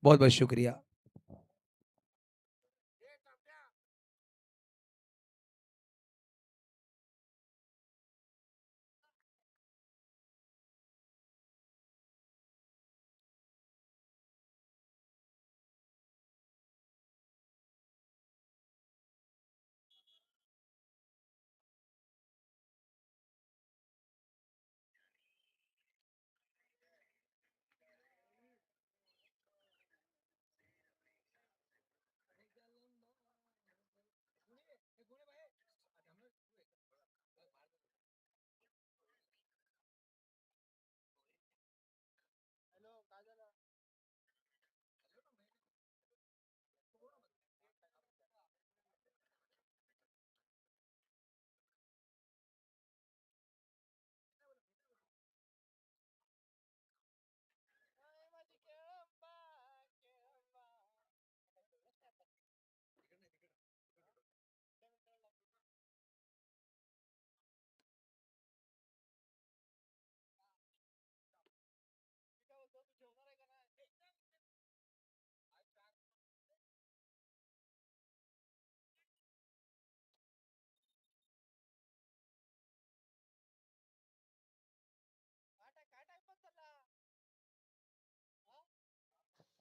बहुत बहुत शुक्रिया.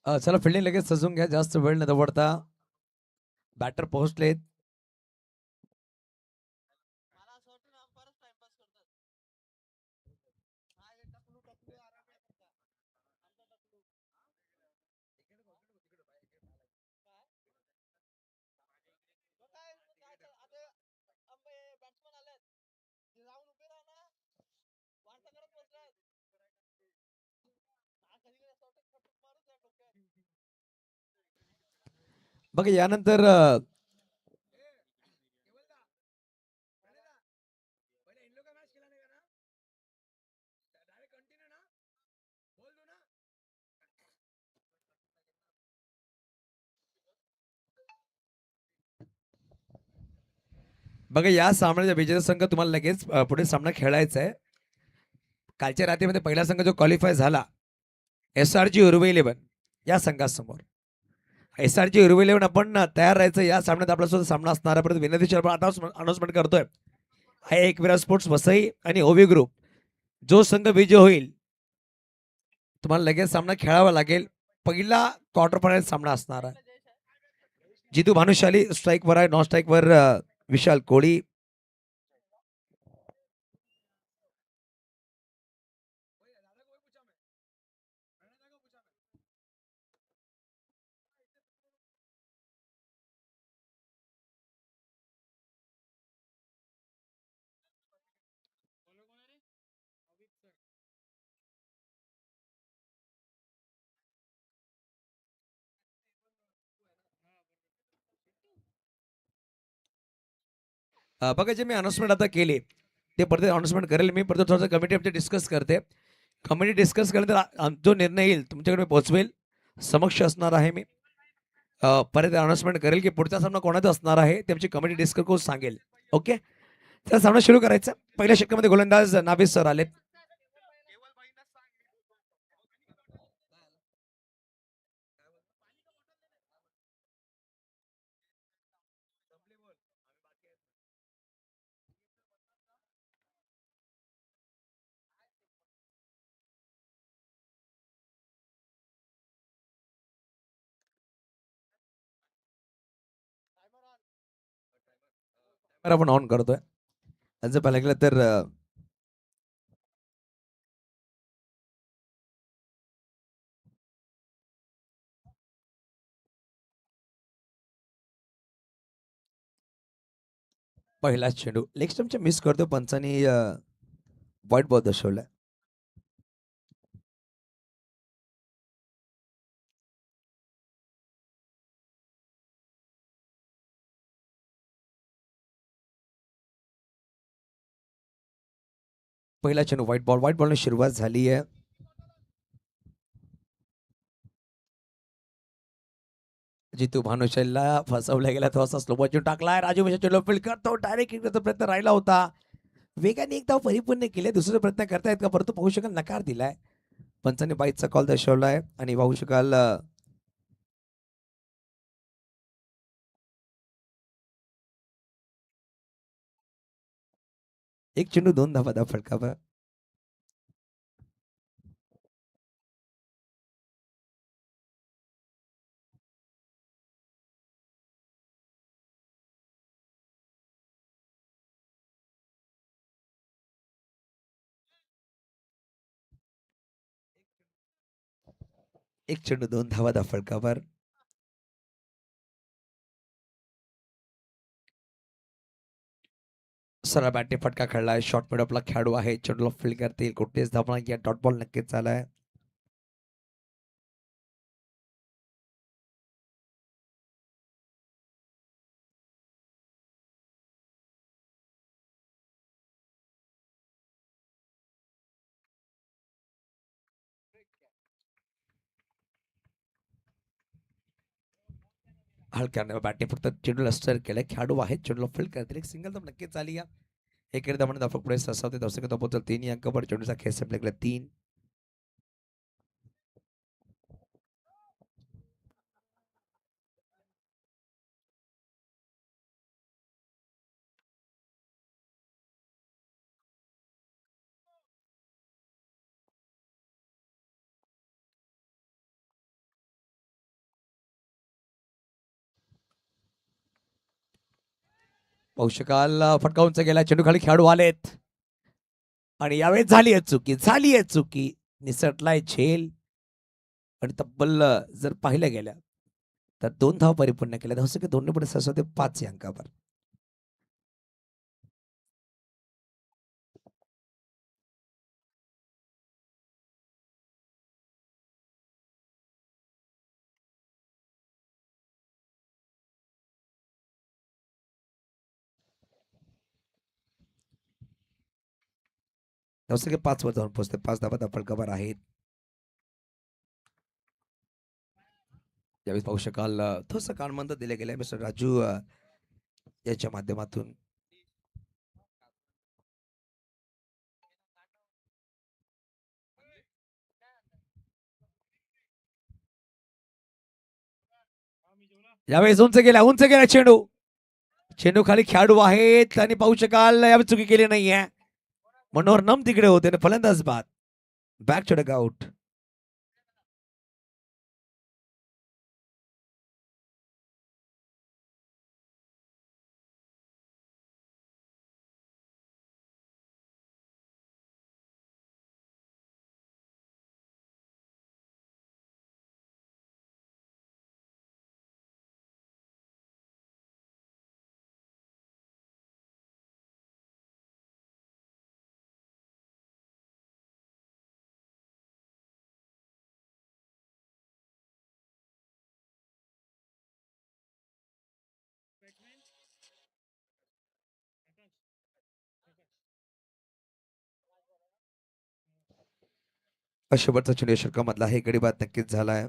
चला फिल्डिंग लगेच सजून घ्या, जास्त वेळ न दवडता. बॅटर पोहोचलेत. बघा यानंतर बघा या सामन्याचा विजेता संघ तुम्हाला लगेच पुढे सामना खेळायचा आहे. कालच्या रात्रीमध्ये पहिला संघ जो क्वालिफाय झाला SRG उर्वे 11 या संघासमोर. SRG उर्वे 11 आपण तयार राहायचं. या सामन्यात आपल्यासोबत सामना असणार आहे. परंतु विनंती आपण आता अनाउन्समेंट करतोय. हा एक विराट स्पोर्ट्स वसई आणि ओवी ग्रुप जो संघ विजय होईल तुम्हाला लगेच सामना खेळावा लागेल. पहिला क्वार्टर फायनल सामना असणार आहे. जितू भानुशाली स्ट्राईकवर आहे. नॉन स्ट्राईकवर विशाल कोळी. बघा जे मी अनाउन्समेंट आता केली ते परत अनाउन्समेंट करेल मी. परत थोडंसं कमिटी आमची डिस्कस करते. कमिटी डिस्कस केल्यानंतर जो निर्णय येईल तुमच्याकडे मी पोहोचवेल. समक्ष असणार आहे मी. परत अनाउन्समेंट करेल की पुढचा सामना कोणाचा असणार आहे ते आमची कमिटी डिस्कस करून सांगेल. ओके तर सामना सुरू करायचा. पहिल्या षटकामध्ये गोलंदाज नाभिद सर आले. आपण ऑन करतोय. जर पाहिलं गेलं तर पहिला चेंडू लेग स्टंपच्या मिस करतो. पंचांनी वाईट बॉल दर्शवलाय. पहिला चेंडू व्हाईट बॉलने सुरुवात झाली आहे. जितू भानुशालीला फसवला गेला. थोडासा स्लो बॉल टाकलाय. राजू मिश्रा चेंडू फील्ड करतो. डायरेक्ट करण्याचा प्रयत्न राहिला होता. वेगाने एक धाव परिपूर्ण केले. दुसरा प्रयत्न करतायत का परंतु पाहू शकाल नकार दिलाय. पंचांनी बाईचा कॉल दर्शवलाय आणि पाहू शकाल एक चेंडू 2 धावा फटकावा. एक चेंडू 2 धावा फटकावर. सरळ बॅटने फटका खेळलाय. शॉर्ट मिडअपला खेळाडू आहे. चेंडूला फील्ड करतील. कुठेच धावा या डॉट बॉल नक्कीच झालाय. हलक्या बॅटने फक्त चेंडूला स्टर केलंय. खेळाडू आहे. चेंडूला फील्ड करतील. एक सिंगल तर नक्कीच झाली या. एकेरी धावाने धावफलक पुढे सरसावते. दर्शक पोहोचल 3 अंकावर. चेंडूचा खेळ संपला 3. पाहू शकाल फटका उंच गेला. चेंडू खाली खेळाडू आलेत आणि यावेळेस झाली आहे चुकी. झाली आहे चुकी. निसटलाय झेल आणि तब्बल जर पाहिल्या गेल्या तर 2 धावा परिपूर्ण केल्या. दर्शक दोन्ही पुढे सरसावते 5 अंकावर. दर्शक 5 वर जाऊन पोहोचते. 5 धावा फलकावर आहेत. यावेळेस पाहू शकाल थोडस कानमंद दिले गेले मिस्टर राजू याच्या माध्यमातून. यावेळेस उंच गेला चेंडू. चेंडू खाली खेळाडू आहेत आणि पाहू शकाल यावेळी चुकी केली नाहीये. मनोहर नम तिकडे होते आणि फलंदाज बाद. Back to the out. शेवटचा चेंडू षटकामधला हे गडी बाद नक्कीच झालाय.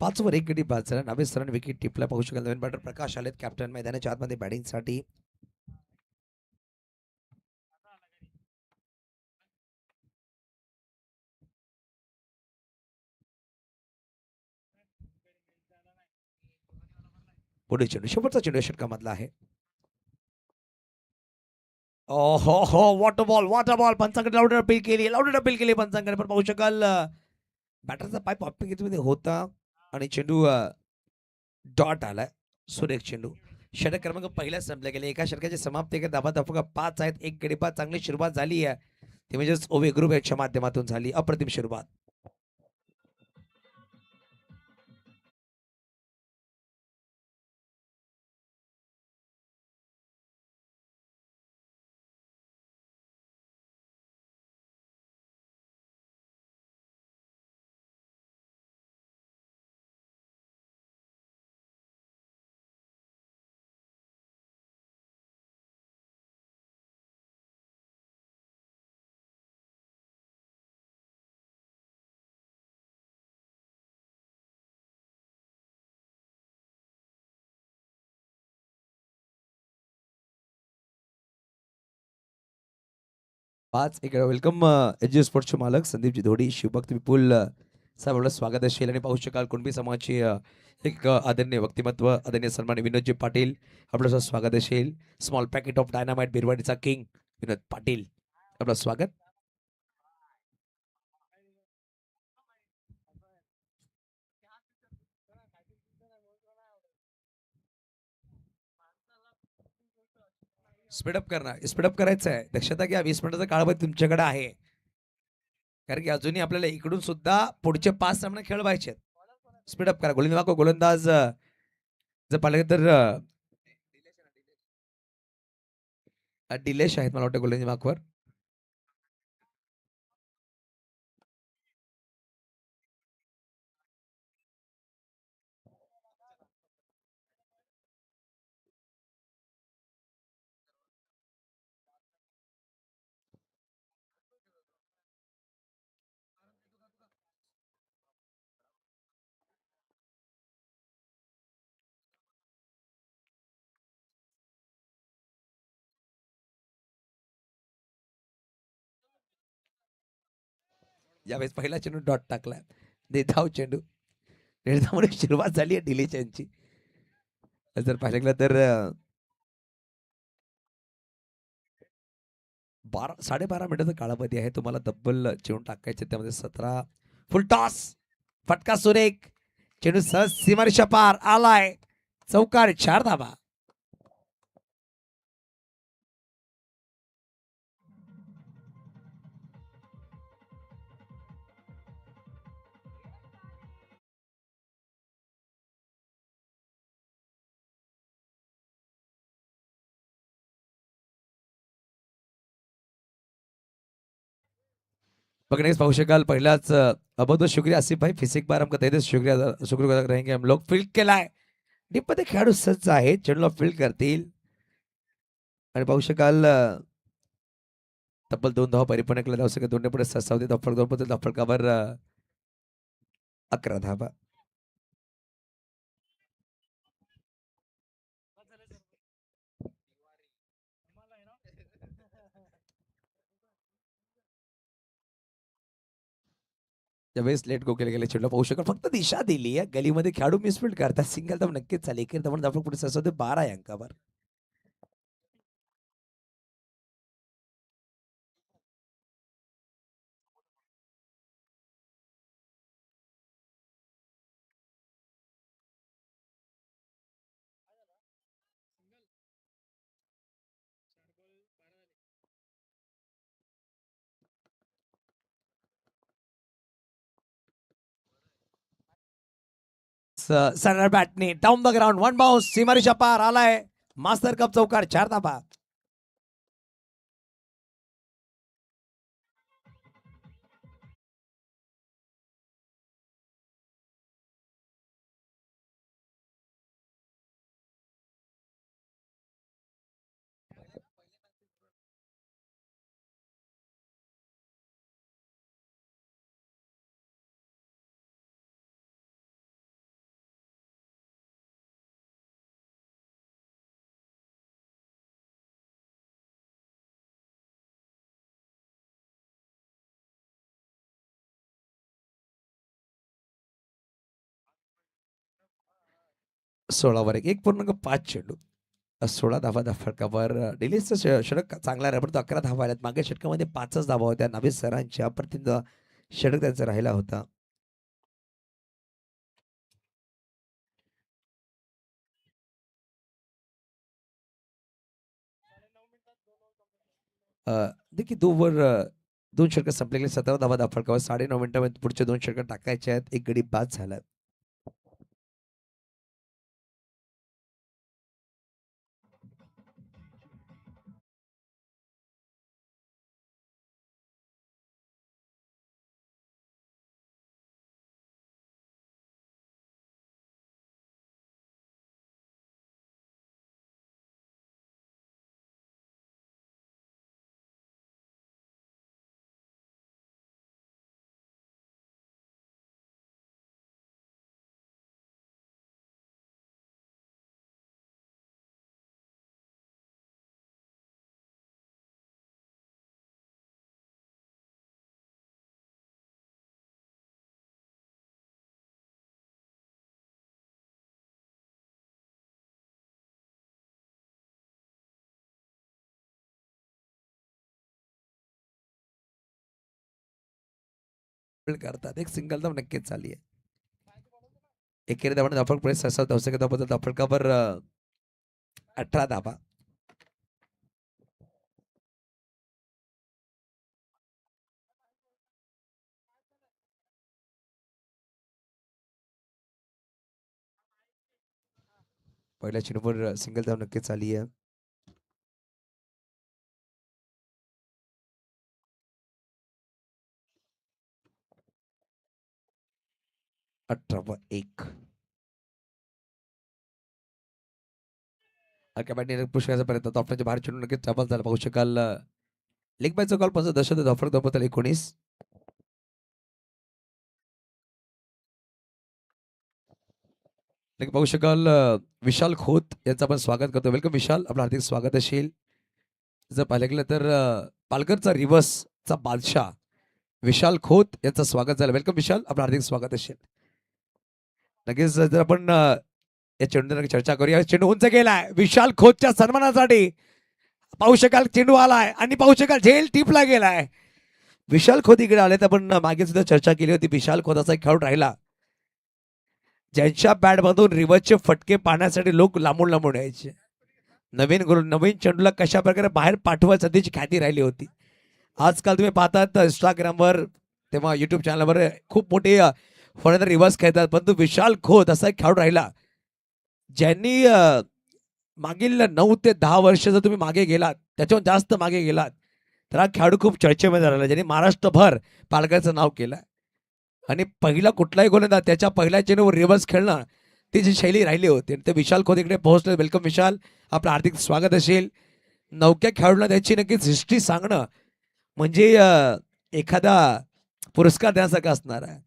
पाच वर एक गडी बाद झाला. नवे सरण विकेट टिपला. पाहू शकाल नवीन बॅटर प्रकाश आलेत कॅप्टन मैदानाच्या आतमध्ये बॅटिंगसाठी. पुढे चेंडू शेवटचा चेंडू षटकामधला आहे. हो हो वॉटर बॉल पंचांकडे लावडर अपील केली पंचांकडे. पण पाहू शकाल बॅटरचा पाय पॉपिंग मध्ये होता आणि चेंडू डॉट आलाय. सुरेख चेंडू. षटक क्रमांक पहिल्या संपल्या गेले. एका षटकाची समाप्ती धाबा धाफका 5 आहेत. एक गडी बाद. चांगली सुरुवात झाली आहे. ते म्हणजेच ओवे ग्रुप याच्या माध्यमातून झाली अप्रतिम सुरुवात. पाच इकडे वेलकम एच जी स्पोर्ट्सचे मालक संदीपजी धोडी शिवभक्त विपुल साहेब आपलं स्वागत असेल आणि पाहू शकाल कुणबी समाजाची एक आदरणीय व्यक्तिमत्व आदरणीय सन्मान विनोदजी पाटील आपलं स्वागत असेल स्मॉल पॅकेट ऑफ डायनामाइट बिरवाडीचा किंग विनोद पाटील आपलं स्वागत. स्पीडअप करणार स्पीडअप करायचं आहे दक्षता घ्या 20 मिनिटाचा काळावधी तुमच्याकडे आहे कारण की अजूनही आपल्याला इकडून सुद्धा पुढचे 5 सामने खेळवायचे स्पीडअप करा गोलंदाज जर पाहिलं तर डिलेश आहेत मला वाटतं गोलंदाज यावेळेस पहिला चेंडू डॉट टाकला देताव चेंडू निर्धावाने सुरुवात झाली आहे डिलेश यांची जर पाहिलं गेलं तर 12.5 मिनिटाचा कालावधी आहे तुम्हाला डब्बल चेंडू टाकायचे त्यामध्ये 17 फुल टॉस फटका सुरेख चेंडू सहज सीमारेषा पार आलाय चौकार 4 धाबा. बघण्यास पाहू शकाल पहिलाच बहुत शुक्रिया आसिफ भाई फिसिक बार हमको तहे शुक्रिया शुक्रगुजार रहेंगे हम लोग फील्ड केलाय डिपमध्ये खेळाडू सज्ज आहे चेंडूला फील्ड करतील आणि पाहू शकाल तब्बल 2 धावा परिपूर्ण केल्या जाऊ शकत दोन्ही पुढे ससावते दफळ 2 दफळकावर 11 धावा. त्यावेळेस लेट गो केले गेले चेंडूला पाहू शकाल फक्त दिशा दिली आहे गलीमध्ये खेळाडू मिसफील्ड करतात सिंगल तर नक्कीच चालेल एकेर दमण दफळ पुढे ससावते 12 अंकावर. सरळ बॅटने down the ground one bounce सीमारेषा पार आलाय मास्टर कप चौकार 4 धाबा. सोळावर 1.5 चेंडू 16 धावा फटकावर डिलीसचं षटक चांगला आहे परंतु 11 धावा आल्यात मागे षटकामध्ये 5च धावा होत्या नाभिद सरांच्या अप्रतिम षटक त्यांचा राहिला होता. देखील दोन षटकं संपलेले 17 धावा फटकावर 9.5 मिनिटांमध्ये पुढचे 2 षटकं टाकायचे आहेत एक गडी बाद झाला. करतात. एक सिंगल धाव नक्कीच झाली आहे. एकेरी धावाने धावफलक पुढे 66 धावसंख्या धावबद्दल धावफलकावर 18 धावा. पहिल्या चेंडूवर सिंगल धाव नक्कीच आली आहे. अठरा एक. कबड्डी पुश करायचा प्रयत्न धावफलकाच्या बाहेर चेंडू नक्कीच डबल झाला पाहू शकाल. लेग बायचा कॉल 15 धावफलक धावबद्दल 19. पाहू शकाल विशाल खोत यांचं आपण स्वागत करतो. वेलकम विशाल, आपलं हार्दिक स्वागत असेल. जर पाहिलं गेलं तर पालघरचा रिव्हर्सचा बादशाह विशाल खोत यांचं स्वागत झालं. वेलकम विशाल, आपलं हार्दिक स्वागत असेल. नक्कीच जर आपण या चेंडूवर चर्चा करूया. चेंडू उंच गेलाय विशाल खोतच्या सन्मानासाठी. पाहू शकाल चेंडू आलाय आणि पाहू शकाल झेल टिपला गेलाय. विशाल खोत इकडे आले तर आपण मागे सुद्धा चर्चा केली होती. विशाल खोत असा एक खेळाडू राहिला ज्यांच्या बॅटमधून रिव्हर्सचे फटके पाहण्यासाठी लोक लांबून लांबून यायचे. नवीन चेंडूला कशा प्रकारे बाहेर पाठवायचं त्याची ख्याती राहिली होती. आजकाल तुम्ही पाहतात इंस्टाग्रामवर तेव्हा युट्यूब चॅनलवर खूप मोठे फॉरेनर रिव्हर्स खेळतात, परंतु विशाल खोत असा एक खेळाडू राहिला ज्यांनी मागील 9 ते 10 वर्ष जर तुम्ही मागे गेलात, त्याच्यावर जास्त मागे गेलात, तर हा खेळाडू खूप चर्चेमध्ये राहिला, ज्यांनी महाराष्ट्रभर पालघरचं नाव केलं. आणि पहिला कुठलाही गोलंदाज त्याच्या पहिल्या चेंडूवर रिव्हर्स खेळणं ती जी शैली राहिली होती. ते विशाल खोत इकडे पोहोचले. वेलकम विशाल, आपलं हार्दिक स्वागत असेल. नौक्या खेळाडूला त्याची नक्कीच हिस्ट्री सांगणं म्हणजे एखादा पुरस्कार देण्यासारखं असणार आहे.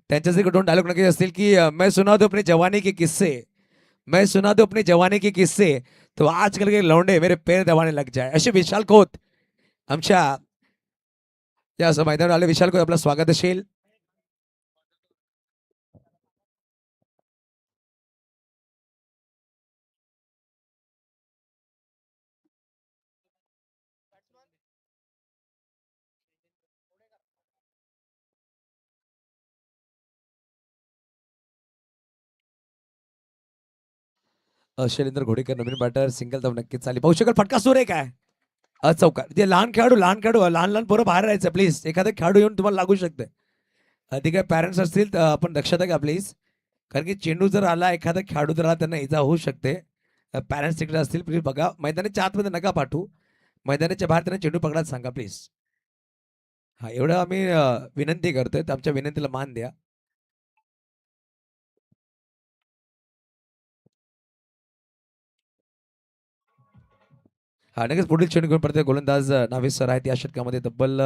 त्यांच्यासाठी 2 डायलॉग नक्कीच असतील की मैं सुना दो अपने जवानी के किस्से, मैं सुना दो अपने जवानी के किस्से, तो आजकल के लौंडे मेरे पैर दबाने लग जाए. असे विशाल खोत आमच्या या मैदानावर आले. विशाल खोत आपलं स्वागत असेल. शैलेंद्र घोडेकर नवीन बॅटर सिंगल धाव नक्कीच चालली. पाहू शकाल फटका सुरे काय चौकार. ते लहान खेळाडू लहान लहान पोरं बाहेर राहायचं प्लीज. एखादा खेळाडू येऊन तुम्हाला लागू शकते. ते काय पॅरेंट्स असतील तर आपण दक्षता घ्या प्लीज. कारण की चेंडू जर आला एखादा खेळाडू जर आला त्यांना इजा होऊ शकते. पॅरेंट्स तिकडे असतील प्लीज बघा. मैदानाच्या आतमध्ये नका पाठवू. मैदानाच्या बाहेर त्यांना चेंडू पकडायला सांगा प्लीज. हा एवढं आम्ही विनंती करतोय, तर आमच्या विनंतीला मान द्या. हा नक्कीच पुढील चेंडू घेऊन परत गोलंदाज नावीस सर आहेत. या षटकामध्ये तब्बल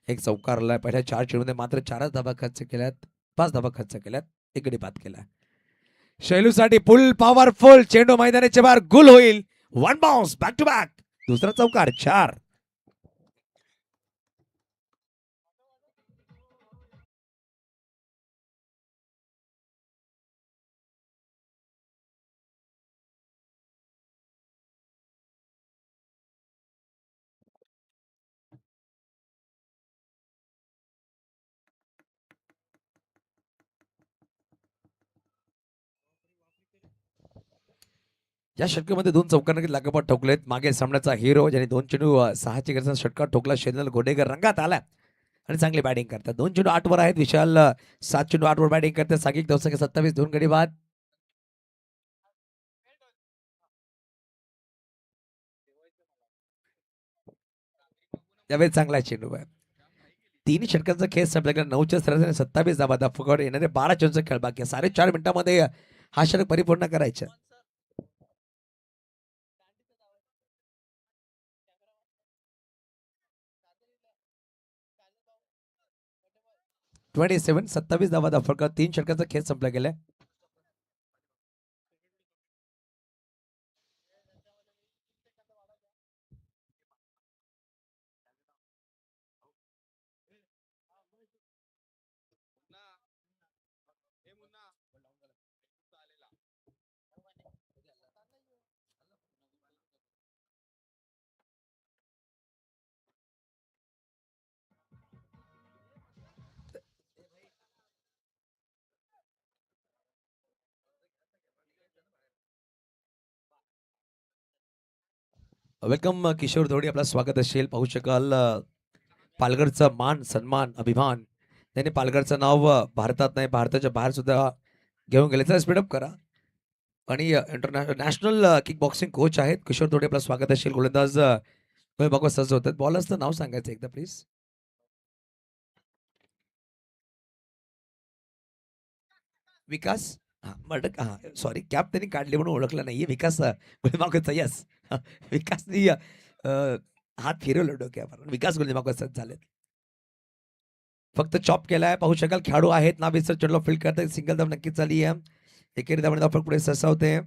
एक चौकार आलाय. पहिल्या 4 चेंडूमध्ये मात्र 4च धाबा खर्च केल्यात, 5 धाबा खर्च केल्यात, एक गडी बाद केला. शैलूसाठी फुल पॉवरफुल चेंडू मैदानाच्या बाहेर गुल होईल. 1 बाउन्स बॅक टू बॅक. दुसरा चौकार 4. या षटकामध्ये 2 चौकार लागोपाठ ठोकलेत. मागे सामन्याचा हिरो ज्याने 2 चेंडू 6ची गरज षटकार ठोकला शैलेंद्र घोडेकर रंगात आला आणि चांगली बॅटिंग करतात. 2 चेंडू 8 वर आहेत. विशाल 7 चेंडू 8 वर बॅटिंग करतात. सागिक धावसंख्या 27, 2 गडी बाद. त्यावेळेस चांगला चेंडू आहे. 3 षटकांचा खेळ संपल्याकडे 9च्या सरासरी 27 धाबा फुकट येणारे 12 चेंडूचा खेळ बाकी आहे. 4.5 मिनिटांमध्ये हा षटक परिपूर्ण करायचा. 27 धावा फक्त 3 षटकांचा खेळ संपला गेलाय. वेलकम किशोर धोडी, आपलं स्वागत असेल. पाहू शकाल पालघरचा मान सन्मान अभिमान त्यांनी पालघरचं नाव भारतात नाही भारताच्या बाहेर सुद्धा घेऊन गेले. तर स्पीडअप करा. आणि नॅशनल किक बॉक्सिंग कोच आहेत किशोर धोडी, आपलं स्वागत असेल. गोलंदाज तुम्ही बघा सज्ज होतात. बॉलरचं नाव सांगायचं एकदा प्लीज. विकास. हा मटक, हा सॉरी, कॅप त्यांनी काढली म्हणून ओळखला नाहीये. विकास गुलमाकोचा यस. विकासनी हात फिरवलं डोक्यावर. विकास गुलमाकोचा झालेत. फक्त चॉप केलाय. पाहू शकाल खेळाडू आहेत ना विसर चढलो फील्ड करतात. सिंगल धाव नक्कीच झाली आहे. एकेरी धावणे धाव पुढे ससावते.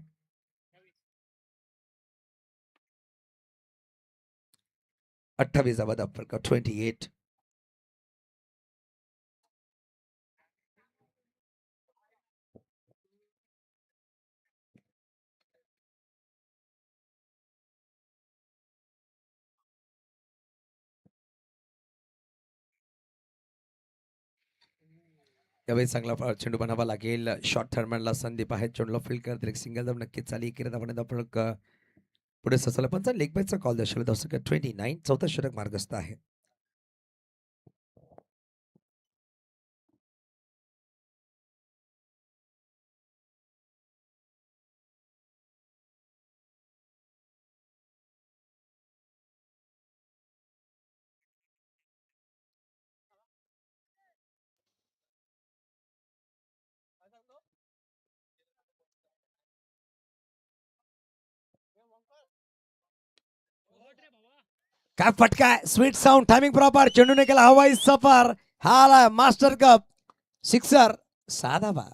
28 धावा धाव फरक 28. त्यावेळी चांगला चेंडू बनावा लागेल. शॉर्ट थर्मॅनला संदीप आहे. चेंडूला फील्ड करतील. एक सिंगल धाव नक्कीच झाली. एकेरी धावणे धाव फरक पुढे ससाला पण लेग बायचा कॉल दर्शवला. धाव संख्या 29. चौथा षटक मार्गस्थ आहे. काय फटका आहे. Sweet sound timing proper. चेंडूने केला हवाई सफर. हा आला मास्टर कप सिक्सर. साधा बा.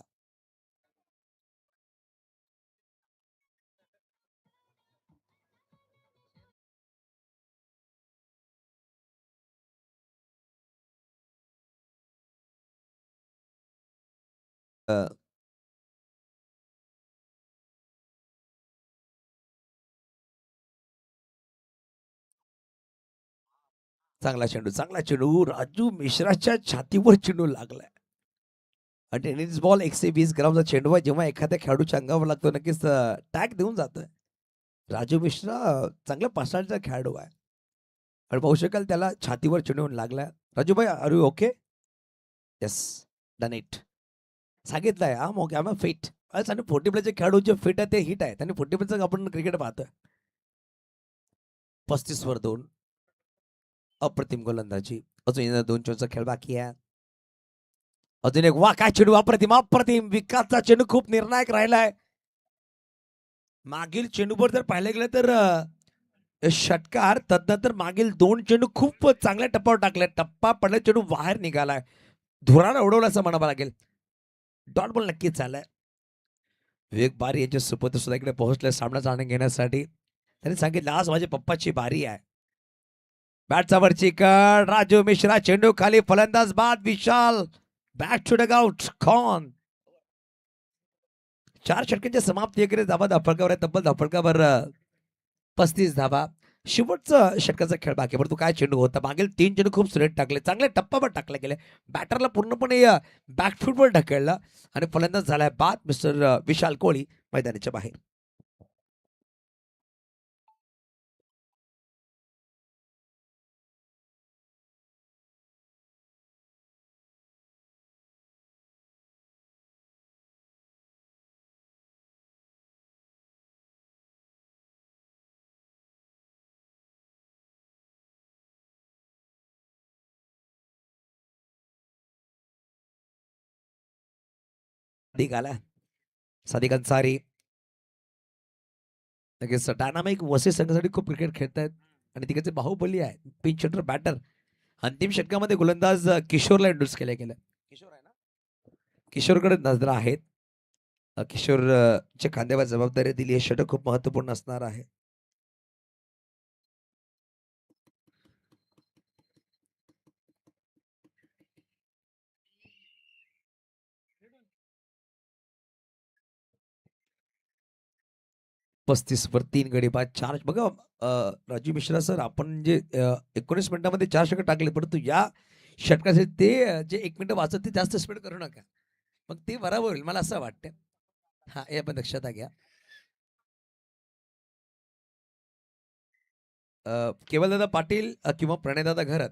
चांगला चेंडू, चांगला चेंडू. राजू मिश्राच्या छातीवर चेंडू लागलाय. टेनिस बॉल 120 ग्रामचा चेंडू आहे. जेव्हा एखाद्या खेळाडूच्या अंगावर लागतो नक्कीच टॅग देऊन जातोय. राजू मिश्रा चांगल्या पर्सनॅलिटीचा खेळाडू आहे. आणि पाहू शकाल त्याला छातीवर चेंडू येऊन लागलाय. Rajubhai are you okay? Yes, done it. सांगितलंय हा मग आम्ही फिट. आणि 40 प्लेचे खेळाडू जे फिट आहे ते हिट आहे. त्यांनी 40 प्लेचं आपण क्रिकेट पाहतोय. 35 वर 2. अप्रतिम गोलंदाजी. अजून 2 चेंडूचा खेळ बाकी आहे. अजून एक वा काय चेंडू. अप्रतिम अप्रतिम. विकासचा चेंडू खूप निर्णायक राहिलाय. मागील चेंडूवर जर पाहिलं गेलं तर षटकार तदनंतर मागील 2 चेंडू खूप चांगल्या टप्प्यावर टाकले. टप्पा पडला चेंडू बाहेर निघालाय. धुराला उडवला असं म्हणावं लागेल. डॉट बॉल नक्कीच झालाय. विवेक बारी याच्या सुपुत्र सुद्धा इकडे पोहोचले सामना जाणून घेण्यासाठी. त्यांनी सांगितलं आज माझ्या पप्पाची बारी आहे. बॅटचा वरची कड. राजू मिश्रा चेंडू खाली. फलंदाज बाद Vishal. Bat to dugout. Khan. 4 षटकांच्या समाप्ती एकडे धावा धाफळकावर आहे. तब्बल धाफळकावर 35 धावा. शेवटचं षटकाचा खेळ बाकी. परंतु काय चेंडू होता. मागील 3 चेंडू खूप सुरेख टाकले. चांगल्या टप्पावर टाकले गेले. बॅटरला पूर्णपणे बॅकफूटवर ढकललं आणि फलंदाज झालाय बाद मिस्टर विशाल कोळी मैदानाच्या बाहेर. सादिक आला. सादिक अन्सारी लगेच डायनामिक वसई संघासाठी खूप क्रिकेट खेळतायत आणि तिकडचे बाहुबली आहे. Pinch hitter batter. अंतिम षटकामध्ये गोलंदाज किशोरला इंट्रोड्यूस केलं गेलं. किशोर आहे ना. किशोरकडे नजरा आहेत. किशोर च्या खांद्यावर जबाबदारी दिली. हे षटक खूप महत्वपूर्ण असणार आहे. पस्तीस वर 3 गडी बाद 4. बघा राजू मिश्रा सर, आपण जे 19 मिनिटांमध्ये 4 षटक टाकले, परंतु या षटकाचे ते जे 1 मिनिट वाचत ते जास्त स्पीड करू नका. मग ते बरोबर होईल मला असं वाटतं. हा हे पण लक्षात घ्या. केवलदादा पाटील किंवा प्रणयदादा घरत.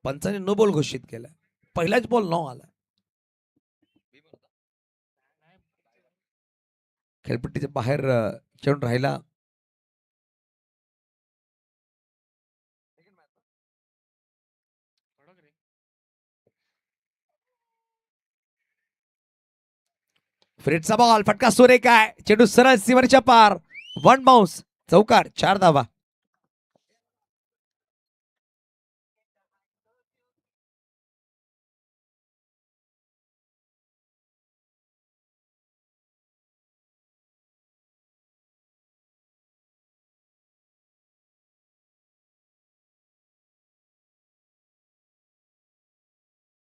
पंचाने नो बॉल घोषित केला. पहिलाच बॉल नो आला. खेळपट्टीच्या बाहेर चढून राहिला. फ्रेडचा बॉल फटका सुरेख आहे. चेंडू सरळ सीवरच्या पार. One bounce. चौकार. 4 धावा.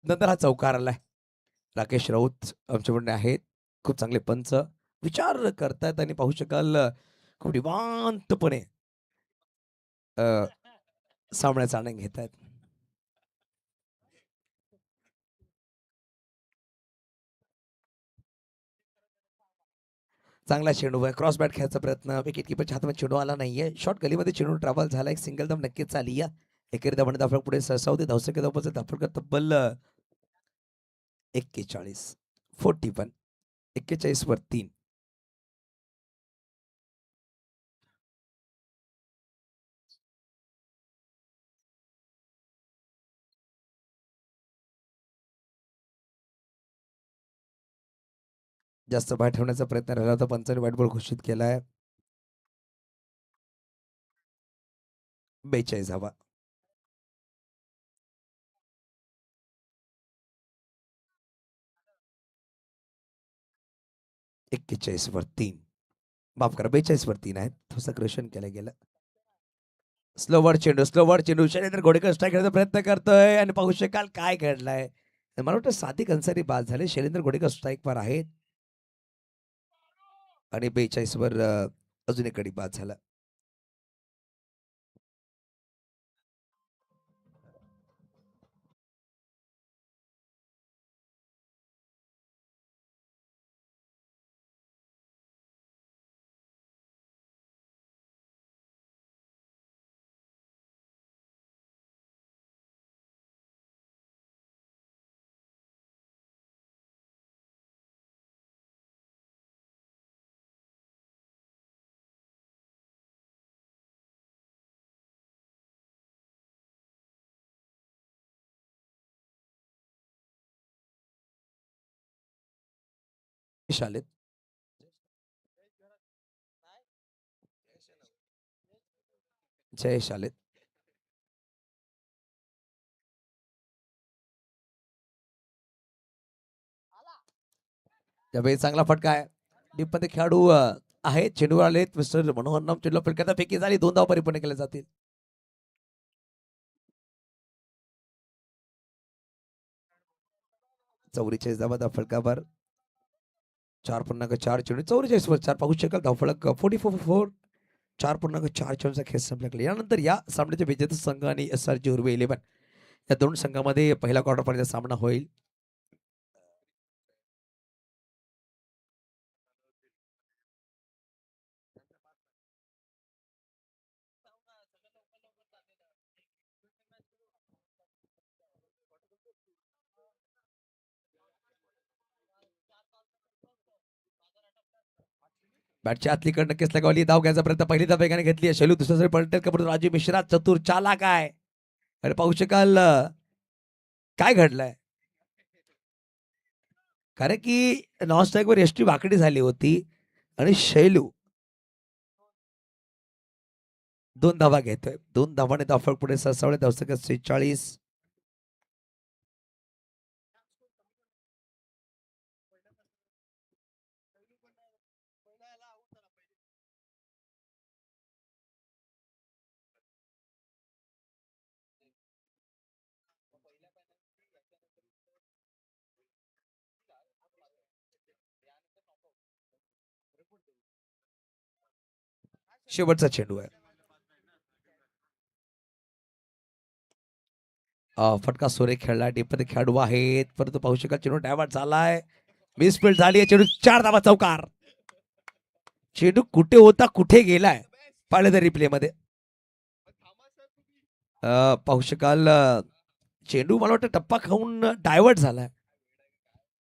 नंतर हा चौकार आलाय. राकेश राऊत आमचे म्हणणे आहेत. खूप चांगले पंच विचार करतायत आणि पाहू शकाल खूप निवांतपणे सामन्याचा आनंद घेत आहेत. चांगला चेंडू आहे. क्रॉस बॅट खेळायचा प्रयत्न. विकेट किपरच्या हातामध्ये चेंडू आला नाहीये. शॉर्ट गलीमध्ये चेंडू ट्रॅव्हल झाला. एक सिंगल दम नक्कीच आली आहे. एकेरी धावाने धावफलक पुढे सरसावते. धावसंख्या धावपळाचा धावफलक तब्बल 41 41 41 वर 3. जास्त बाहेर ठेवण्याचा प्रयत्न राहिला होता. पंचाने व्हाईट बॉल घोषित केलाय. 42 धावा. एक्केचाळीस वर 3. माफ करा 42 वर 3 आहेत. थोडंसं क्रेशन केलं गेलं. स्लोवर चेंडू शैलेंद्र घोडेकर स्ट्राईक खेळण्याचा प्रयत्न करतोय आणि पाहू शकाल काय घडलाय. मला वाटतं सादिक अन्सारी बाद झाले. शैलेंद्र घोडेकर स्ट्राईक वर आहेत आणि 42 वर अजून एक गडी बाद झाला. शालेत जयेश आलेत. त्यावेळी चांगला फटका आहे. डीप मध्ये खेळाडू आहेत. चेंडू आलेत. मिस्टर मनोहर नाम चेंडूला फटका फेकी झाली. 2 धाव परिपूर्ण केले जातील. चौवेचाळीस धावा धावफलकावर. 4.4 चेंडू 44 वर 4 पाहू शकाल. धावफलक 44 4.4 चेंडूचा खेळ संपला. यानंतर या सामन्याचे विजेते संघ आणि SRG उर्वे 11 या दोन संघामध्ये पहिला क्वार्टर पर्यंत सामना होईल. बॅटच्या आतलीकडनं केस लगावली. धाव घ्यायचा प्रयत्न पहिली धाव वेगाने घेतली. शैलू दुसऱ्या पलटेल का राजू मिश्रा चतुर चालाक आहे. अरे पाहू शकाल काय घडलंय. कारण की नॉन स्ट्राईक वर एसटी वाकडी झाली होती आणि शैलू 2 धावा घेतोय. 2 धावाने धावफलक पुढे सरसावले. धावसंख्या 46. शेवटचा चेंडू आहे. फटका सोरे खेळला. डीपमध्ये खेळाडू आहेत परंतु पाहू शकाल चेंडू डायव्हर्ट झालाय. मिसफील्ड झाली. चेंडू 4 धावा. चौकार. चेंडू कुठे होता कुठे गेलाय पाहिलं तर रिप्ले मध्ये पाहू शकाल चेंडू मला वाटतं टप्पा खाऊन डायव्हर्ट झालाय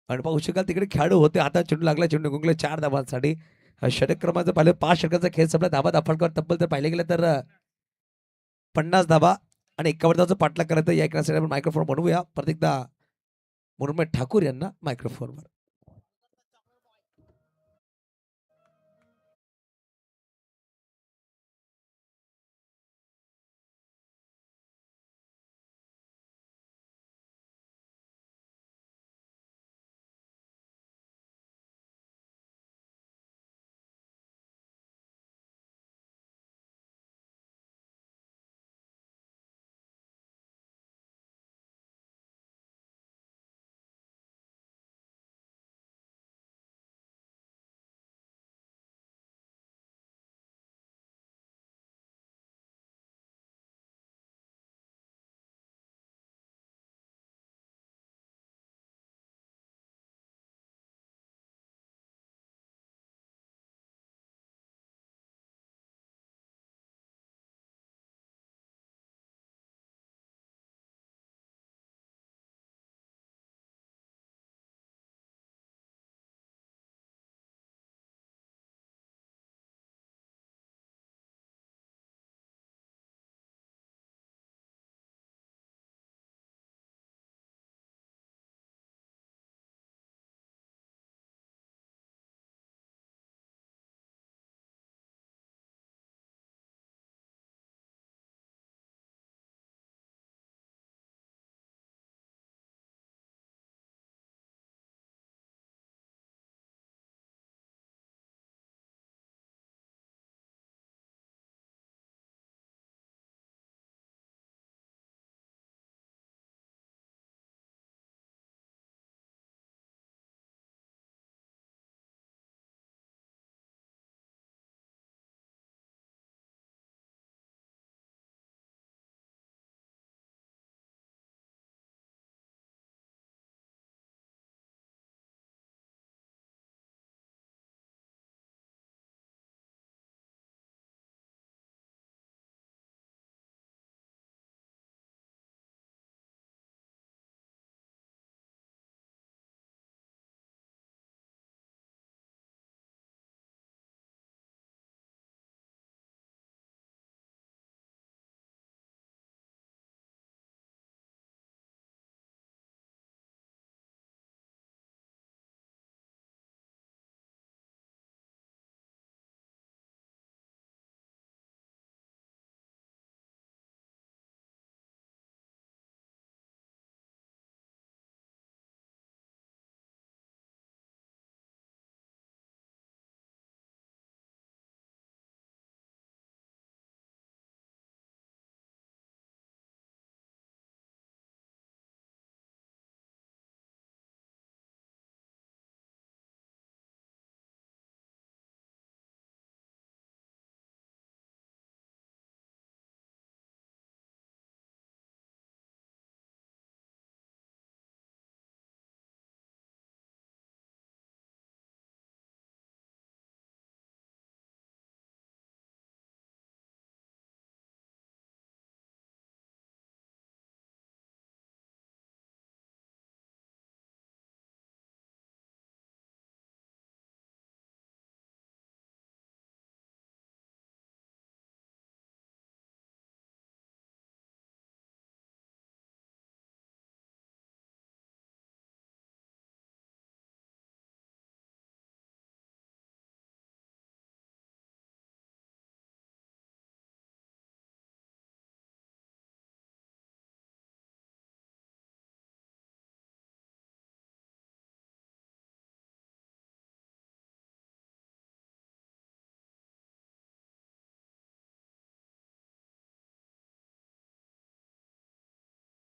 आणि पाहू शकाल तिकडे खेळाडू होते आता चेंडू लागला चेंडू गुंगले 4 धावांसाठी षटक क्रमांक पाहिलं 5 षटकाचा खेळ संपला धाबा दाफळकर तब्बल जर पाहिले गेलं तर 50 धाबा आणि 51 धावाचा पाठलाग करायचा या एका मायक्रोफोन बनवूया प्रत्येकदा मुरमे ठाकूर यांना मायक्रोफोनवर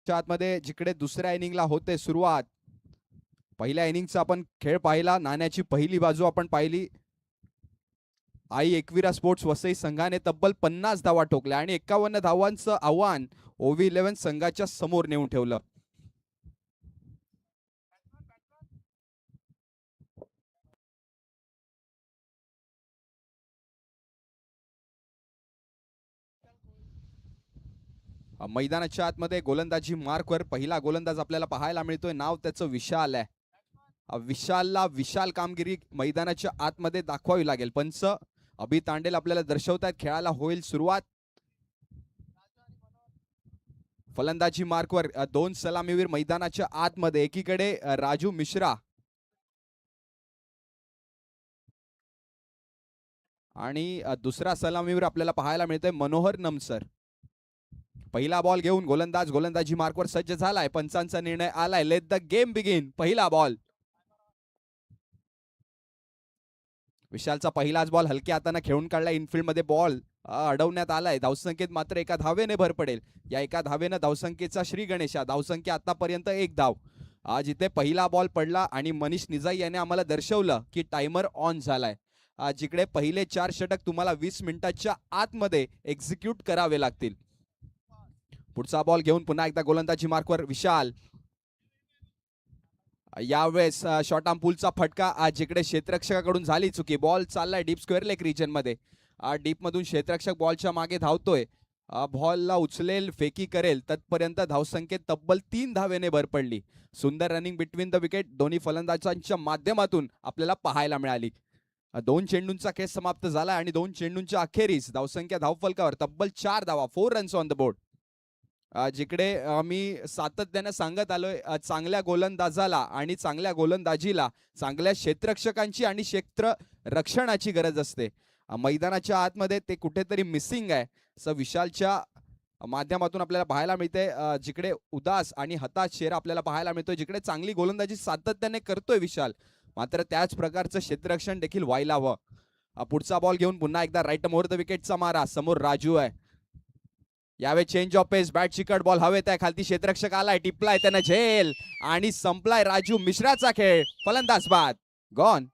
आतमध्ये जिकडे दुसऱ्या इनिंगला होते सुरुवात पहिल्या इनिंगचा आपण खेळ पाहिला नाण्याची पहिली बाजू आपण पाहिली आई एकविरा स्पोर्ट्स वसई संघाने तब्बल 50 धावा ठोकल्या आणि 51 धावांचं आव्हान ओव्ही 11 संघाच्या समोर नेऊन ठेवलं मैदानाच्या आतमध्ये गोलंदाजी मार्कवर पहिला गोलंदाज आपल्याला पाहायला मिळतोय. नाव त्याचं विशाल आहे. विशालला विशाल कामगिरी मैदानाच्या आतमध्ये दाखवावी लागेल. पंच अभि तांडेल आपल्याला दर्शवतात खेळाला होईल सुरुवात. फलंदाजी मार्कवर 2 सलामीवीर मैदानाच्या आतमध्ये. एकीकडे राजू मिश्रा आणि दुसरा सलामीवीर आपल्याला पाहायला मिळतोय मनोहर नमसर. पहिला बॉल घेऊन गोलंदाज गोलंदाजी मार्कवर सज्ज झालाय. पंचांचा निर्णय आलाय. Let the game begin. पहिला बॉल. विशालचा पहिलाच बॉल हलक्या हाताने खेळून काढला. इनफिल्ड मध्ये बॉल अडवण्यात आलाय. धावसंख्येत मात्र एका धावेने भर पडेल. या एका धावेनं धावसंख्येचा श्री गणेशा. धावसंख्या आतापर्यंत 1 धाव. आज इथे पहिला बॉल पडला आणि मनीष निजाई याने आम्हाला दर्शवलं की टायमर ऑन झालाय. जिकडे पहिले 4 षटक तुम्हाला 20 मिनिटाच्या आतमध्ये एक्झिक्यूट करावे लागतील. पुढचा बॉल घेऊन पुन्हा एकदा गोलंदाजी मार्कवर विशाल. यावेळेस शॉर्ट आर्म पुलचा फटका. जिकडे क्षेत्ररक्षकाकडून झाली चुकी. बॉल चाललाय डीप स्क्वेअर लेग रिजन मध्ये. डीप मधून क्षेत्ररक्षक बॉलच्या मागे धावतोय. बॉलला उचलेल फेकी करेल तत्पर्यंत धावसंख्येत तब्बल 3 धावेने भर पडली. सुंदर रनिंग बिटवीन द विकेट दोन्ही फलंदाजांच्या माध्यमातून आपल्याला पाहायला मिळाली. 2 चेंडूंचा खेळ समाप्त झाला आणि 2 चेंडूंच्या अखेरीस धावसंख्या धावफलकावर तब्बल 4 धावा. 4 रन्स ऑन द बोर्ड. जिकडे मी सातत्याने सांगत आलोय चांगल्या गोलंदाजाला आणि चांगल्या गोलंदाजीला चांगल्या क्षेत्ररक्षकांची आणि क्षेत्ररक्षणाची गरज असते. मैदानाच्या आतमध्ये ते कुठेतरी मिसिंग आहे असं विशालच्या माध्यमातून आपल्याला पाहायला मिळते. जिकडे उदास आणि हताश चेहरा आपल्याला पाहायला मिळतोय. जिकडे चांगली गोलंदाजी सातत्याने करतोय विशाल, मात्र त्याच प्रकारचं क्षेत्ररक्षण देखील व्हायला हवं. पुढचा बॉल घेऊन पुन्हा एकदा राईट मोर द विकेटचा मारा. समोर राजू आहे. यावेळी चेंज ऑफ पेस. बॅट चिकट बॉल हवेत आहे. खालती क्षेत्ररक्षक आलाय. टिपलाय त्यानं झेल आणि संपलाय राजू मिश्राचा खेळ. फलंदाज बाद. गॉन.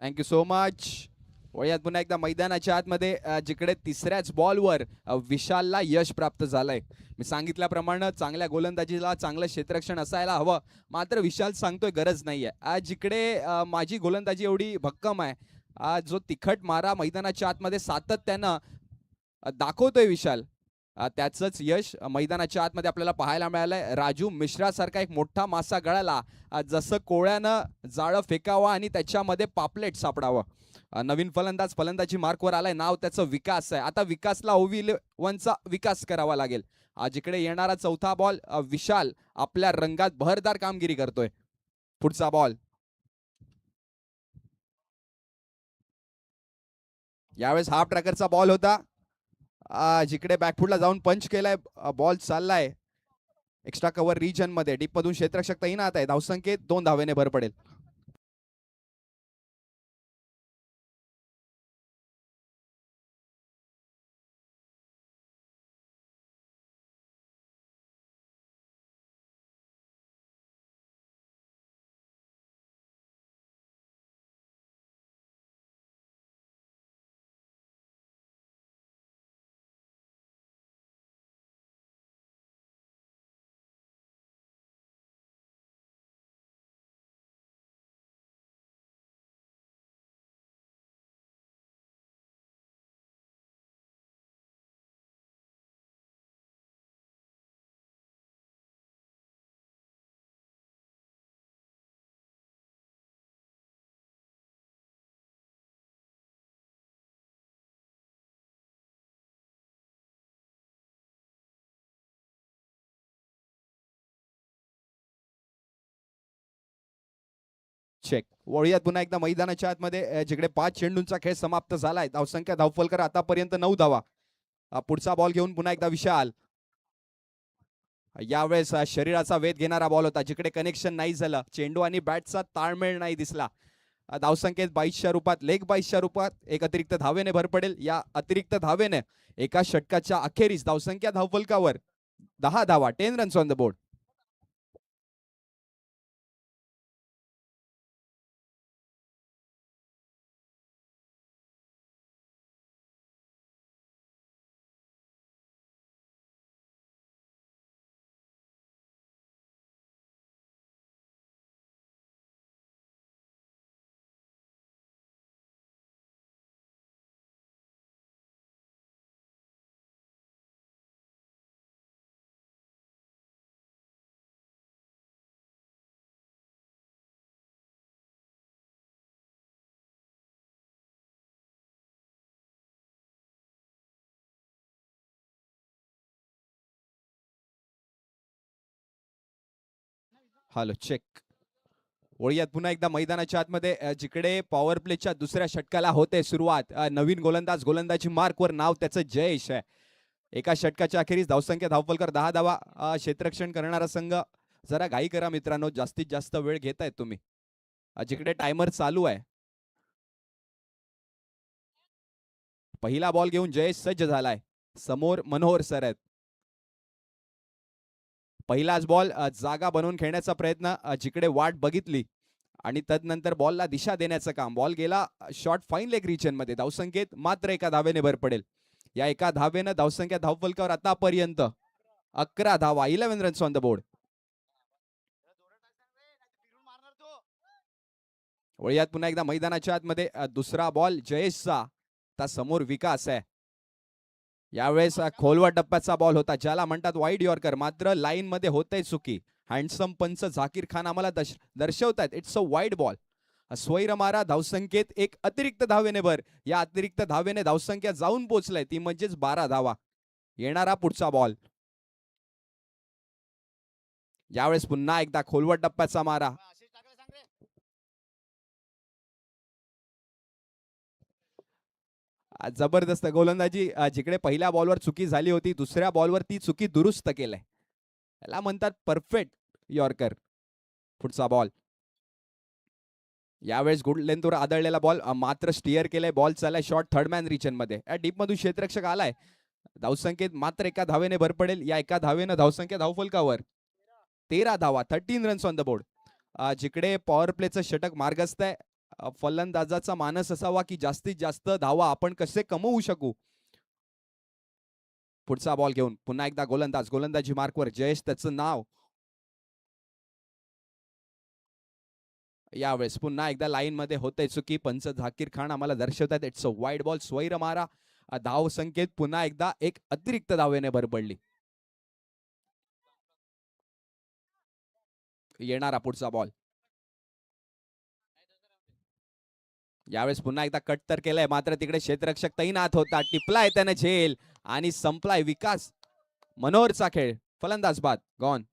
Thank you so much. वळूयात पुन्हा एकदा मैदानाच्या आतमध्ये. जिकडे तिसऱ्याच बॉलवर विशालला यश प्राप्त झालंय. मी सांगितल्याप्रमाणे चांगल्या गोलंदाजीला चांगलं क्षेत्ररक्षण असायला हवं, मात्र विशाल सांगतोय गरज नाहीये. जिकडे माझी गोलंदाजी एवढी भक्कम आहे, जो तिखट मारा मैदानाच्या आतमध्ये सातत्यानं दाखवतोय विशाल, त्याचंच यश मैदानाच्या आतमध्ये आपल्याला पाहायला मिळालंय. राजू मिश्रा सारखा एक मोठा मासा गळाला. जसं कोळ्यानं जाळं फेकावं आणि त्याच्यामध्ये पापलेट सापडावं. नवीन फलंदाज फलंदाजी मार्कवर आलाय. नाव त्याचं विकास आहे. आता विकासला OV11चा विकास करावा लागेल. जिकडे येणारा चौथा बॉल. विशाल आपल्या रंगात बहरदार कामगिरी करतोय. पुढचा बॉल. यावेळेस हाफ ट्रॅकरचा बॉल होता. जिकडे बॅकफुटला जाऊन पंच केलाय. बॉल चाललाय एक्स्ट्रा कव्हर रिजन मध्ये. डीप मधून क्षेत्ररक्षक तैनात आहे. धावसंख्येत 2 धावेने भर पडेल. चेक. वळूयात पुन्हा एकदा मैदानाच्या आतमध्ये. जिकडे 5 चेंडूंचा खेळ समाप्त झालाय. धावसंख्या धावफलकर आतापर्यंत 9 धावा. पुढचा बॉल घेऊन पुन्हा एकदा विशाल. यावेळेस शरीराचा वेध घेणारा बॉल होता. जिकडे कनेक्शन नाही झालं. चेंडू आणि बॅटचा ताळमेळ नाही दिसला. धावसंख्येत 22च्या रूपात, लेग 22च्या रूपात एक अतिरिक्त धावेने भर पडेल. या अतिरिक्त धावेने एका षटकाच्या अखेरीस धावसंख्या धावफलकावर 10 धावा, 10 runs on the board. Hello check. वळूयात पुन्हा एकदा मैदानाच्या आतमध्ये जिकडे पॉवर प्लेच्या दुसऱ्या षटकाला होते सुरुवात. नवीन गोलंदाजी मार्कवर नाव त्याचं जयेश आहे. एका षटकाच्या अखेरीस धावसंख्या धावफलकर 10 धावा. क्षेत्ररक्षण करणारा संघ जरा घाई करा मित्रांनो, जास्तीत जास्त वेळ घेतायत तुम्ही. जिकडे टायमर चालू आहे. पहिला बॉल घेऊन जयेश सज्ज झालाय. समोर मनोहर सर आहेत. पहिलाच बॉल जागा बनवून खेळण्याचा प्रयत्न, जिकडे वाट बघितली आणि तदनंतर बॉलला दिशा देण्याचं काम. बॉल गेला शॉर्ट फाईन लेग रिजन मध्ये. धावसंख्येत मात्र एका धावेने भर पडेल. या एका धावेनं धावसंख्या धावफलकावर आतापर्यंत 11 धावा, 11 रन्स ऑन द बोर्ड. वळूयात पुन्हा एकदा मैदानाच्या आतमध्ये. दुसरा बॉल जयेशचा. आता समोर विकास आहे. यावेळेस खोलवा टप्प्याचा बॉल होता, ज्याला म्हणतात वाईड यॉर्कर. मात्र लाईन मध्ये होते चुकी. हँडसम पंच झाकीर खान आम्हाला दर्शवतात इट्स अ वाईड बॉल. स्वैर मारा. धावसंख्येत एक अतिरिक्त धावेने भर. या अतिरिक्त धावेने धावसंख्या जाऊन पोहोचलाय, ती म्हणजेच 12 धावा. येणारा पुढचा बॉल. यावेळेस पुन्हा एकदा खोलवट टप्प्याचा मारा. जबरदस्त गोलंदाजी. जिकडे पहिल्या बॉलवर चुकी झाली होती, दुसऱ्या बॉलवर ती चुकी दुरुस्त केलंय. याला म्हणतात परफेक्ट यॉर्कर. पुढचा बॉल. यावेळेस गुड लेंथवर आदळलेला बॉल, मात्र स्टिअर केलंय. बॉल चाललाय शॉर्ट थर्ड मॅन रिजन मध्ये. डीप मधून क्षेत्ररक्षक आलाय. धावसंख्येत मात्र एका धावेने भर पडेल. या एका धावेनं धावसंख्या धावफलकावर 13 धावा, 13 रन्स ऑन द बोर्ड. जिकडे पॉवर प्लेचं षटक मार्गस्थ आहे. फलंदाजाचा मानस असावा की जास्तीत जास्त धावा आपण कसे कमवू शकू. पुढचा बॉल घेऊन पुन्हा एकदा गोलंदाजी मार्कवर जयेश त्याचं नाव. यावेळेस पुन्हा एकदा लाईन मध्ये होते चुकी. पंच झाकीर खान आम्हाला दर्शवतात इट्स अ वाईड बॉल. स्वैर मारा. धाव संख्येत पुन्हा एकदा एक अतिरिक्त धावेने भर पडली. येणारा पुढचा बॉल. यावेळेस पुन्हा एकदा कट तर केलंय, मात्र तिकडे क्षेत्ररक्षक तैनात होता. टिपलाय त्याने झेल आणि संपलाय विकास. मनोहरचा खेळ. फलंदाज बाद. गॉन.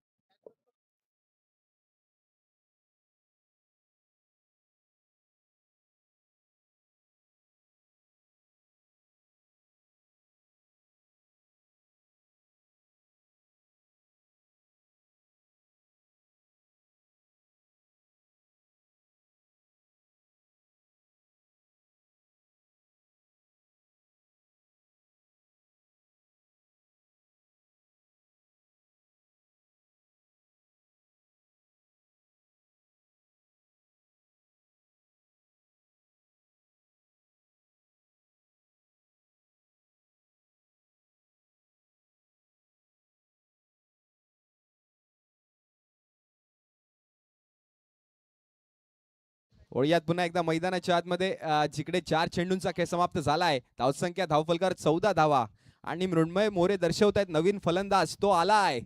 वळूयात पुन्हा एकदा मैदानाच्या आतमध्ये. जिकडे 4 चेंडूंचा खेळ समाप्त झालाय. धावसंख्या धावफलकावर 14 धावा. आणि मृण्मय मोरे दर्शवतायत नवीन फलंदाज. तो आलाय.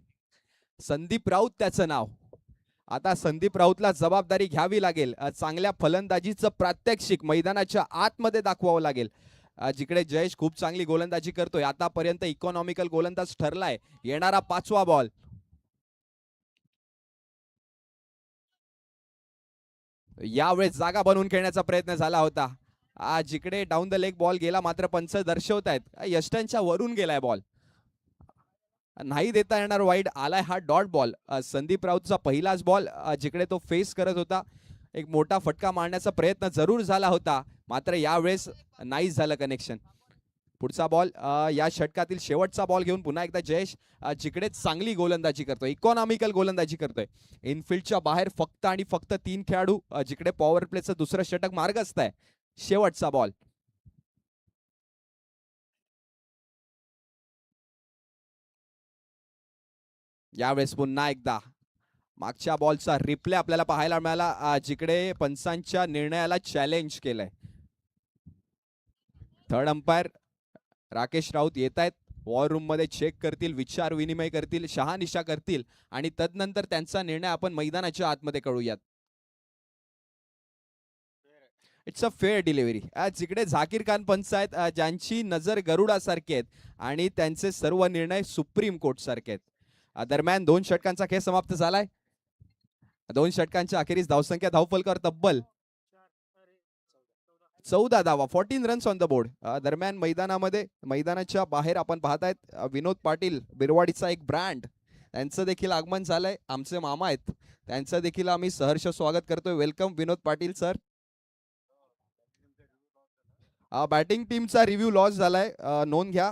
संदीप राऊत त्याचं नाव. आता संदीप राऊतला जबाबदारी घ्यावी लागेल. चांगल्या फलंदाजीचं प्रात्यक्षिक मैदानाच्या आतमध्ये दाखवावं लागेल. जिकडे जयेश खूप चांगली गोलंदाजी करतोय. आतापर्यंत इकॉनॉमिकल गोलंदाज ठरलाय. येणारा 5वा बॉल. यावेळेस जागा बनवून खेळण्याचा प्रयत्न झाला होता. जिकडे डाऊन द लेग बॉल गेला, मात्र पंच दर्शवतायत यष्टांच्या वरून गेलाय बॉल. नाही देता येणार वाईड. आलाय हा डॉट बॉल. संदीप राऊतचा पहिलाच बॉल, जिकडे तो फेस करत होता. एक मोठा फटका मारण्याचा प्रयत्न जरूर झाला होता, मात्र यावेळेस नाहीच झालं कनेक्शन. पुढचा बॉल, या षटकातील शेवटचा बॉल घेऊन पुन्हा एकदा जयेश जिकडे चांगली गोलंदाजी करतोय, इकॉनॉमिकल गोलंदाजी करतोय. इनफिल्डच्या बाहेर फक्त आणि फक्त 3 खेळाडू, जिकडे पॉवर प्लेचं दुसरं षटक मार्गस्थ आहे. शेवटचा बॉल. यावेळेस पुन्हा एकदा मागच्या बॉलचा रिप्ले आपल्याला पाहायला मिळाला, जिकडे पंचांच्या निर्णयाला चॅलेंज केलंय. थर्ड अंपायर राकेश राऊत येत आहेत, वॉर रूम मध्ये चेक करतील, विचार विनिमय करतील, शहानिशा करतील आणि तदनंतर त्यांचा निर्णय आपण मैदानाच्या आतमध्ये कळूयात. It's a fair delivery. जिकडे झाकीर खान पंच आहेत, ज्यांची नजर गरुडासारखी आहेत आणि त्यांचे सर्व निर्णय सुप्रीम कोर्ट सारखे आहेत. दरम्यान 2 षटकांचा खेळ समाप्त झालाय. 2 षटकांच्या अखेरीस धावसंख्या धावफलकावर तब्बल 14 धावा, 14 रन्स ऑन द बोर्ड. दरम्यान मैदानाच्या बाहेर आपण पाहतायत विनोद पाटील, बिरवाडीचा एक ब्रँड, त्यांचं देखील आगमन झालंय. आमचे मामा आहेत, त्यांचं देखील आम्ही सहर्ष स्वागत करतोय. Welcome Vinod Patil sir. Batting टीमचा रिव्ह्यू लॉस झालाय, नोंद घ्या.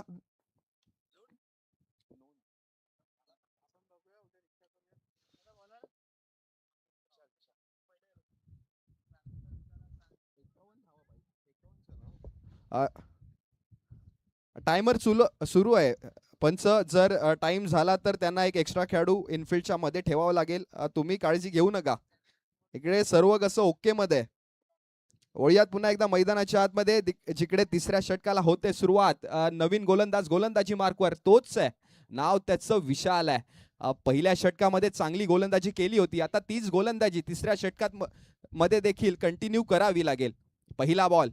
टायमर सुरू आहे. पंच जर टाइम झाला तर त्यांना एक एक्स्ट्रा खेळाडू इनफिल्डच्या मध्ये ठेवावं लागेल. तुम्ही काळजी घेऊ नका, इकडे सर्व कसं ओके मध्ये. ओळीयात पुन्हा एकदा मैदानाच्या आतमध्ये, जिकडे तिसऱ्या षटकाला होते सुरुवात. नवीन गोलंदाज गोलंदाजी मार्कवर तोच आहे, नाव त्याचं विशाल आहे. पहिल्या षटकामध्ये चांगली गोलंदाजी केली होती, आता तीच गोलंदाजी तिसऱ्या षटकात मध्ये देखील कंटिन्यू करावी लागेल. पहिला बॉल,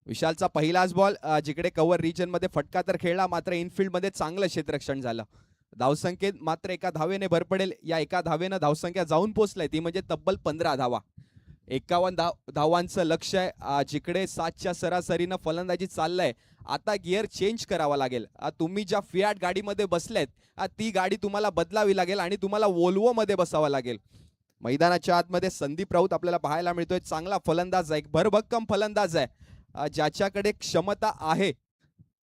विशालचा पहिलाच बॉल, जिकडे कव्हर रिजन मध्ये फटका तर खेळला, मात्र इनफिल्ड मध्ये चांगलं क्षेत्ररक्षण झालं. धावसंख्येत मात्र एका धावेने भर पडेल. या एका धावेनं धावसंख्या जाऊन पोहोचलाय, ती म्हणजे तब्बल 15 धावा. 51 धावांचं लक्ष आहे, जिकडे 7च्या सरासरीनं फलंदाजी चाललंय. आता गिअर चेंज करावा लागेल. तुम्ही ज्या फियाट गाडीमध्ये बसलेत, ती गाडी तुम्हाला बदलावी लागेल आणि तुम्हाला वोल्वो मध्ये बसावं लागेल. मैदानाच्या आतमध्ये संदीप राऊत आपल्याला पाहायला मिळतोय, चांगला फलंदाज आहे, भरभक्कम फलंदाज आहे, ज्याच्याकडे क्षमता आहे.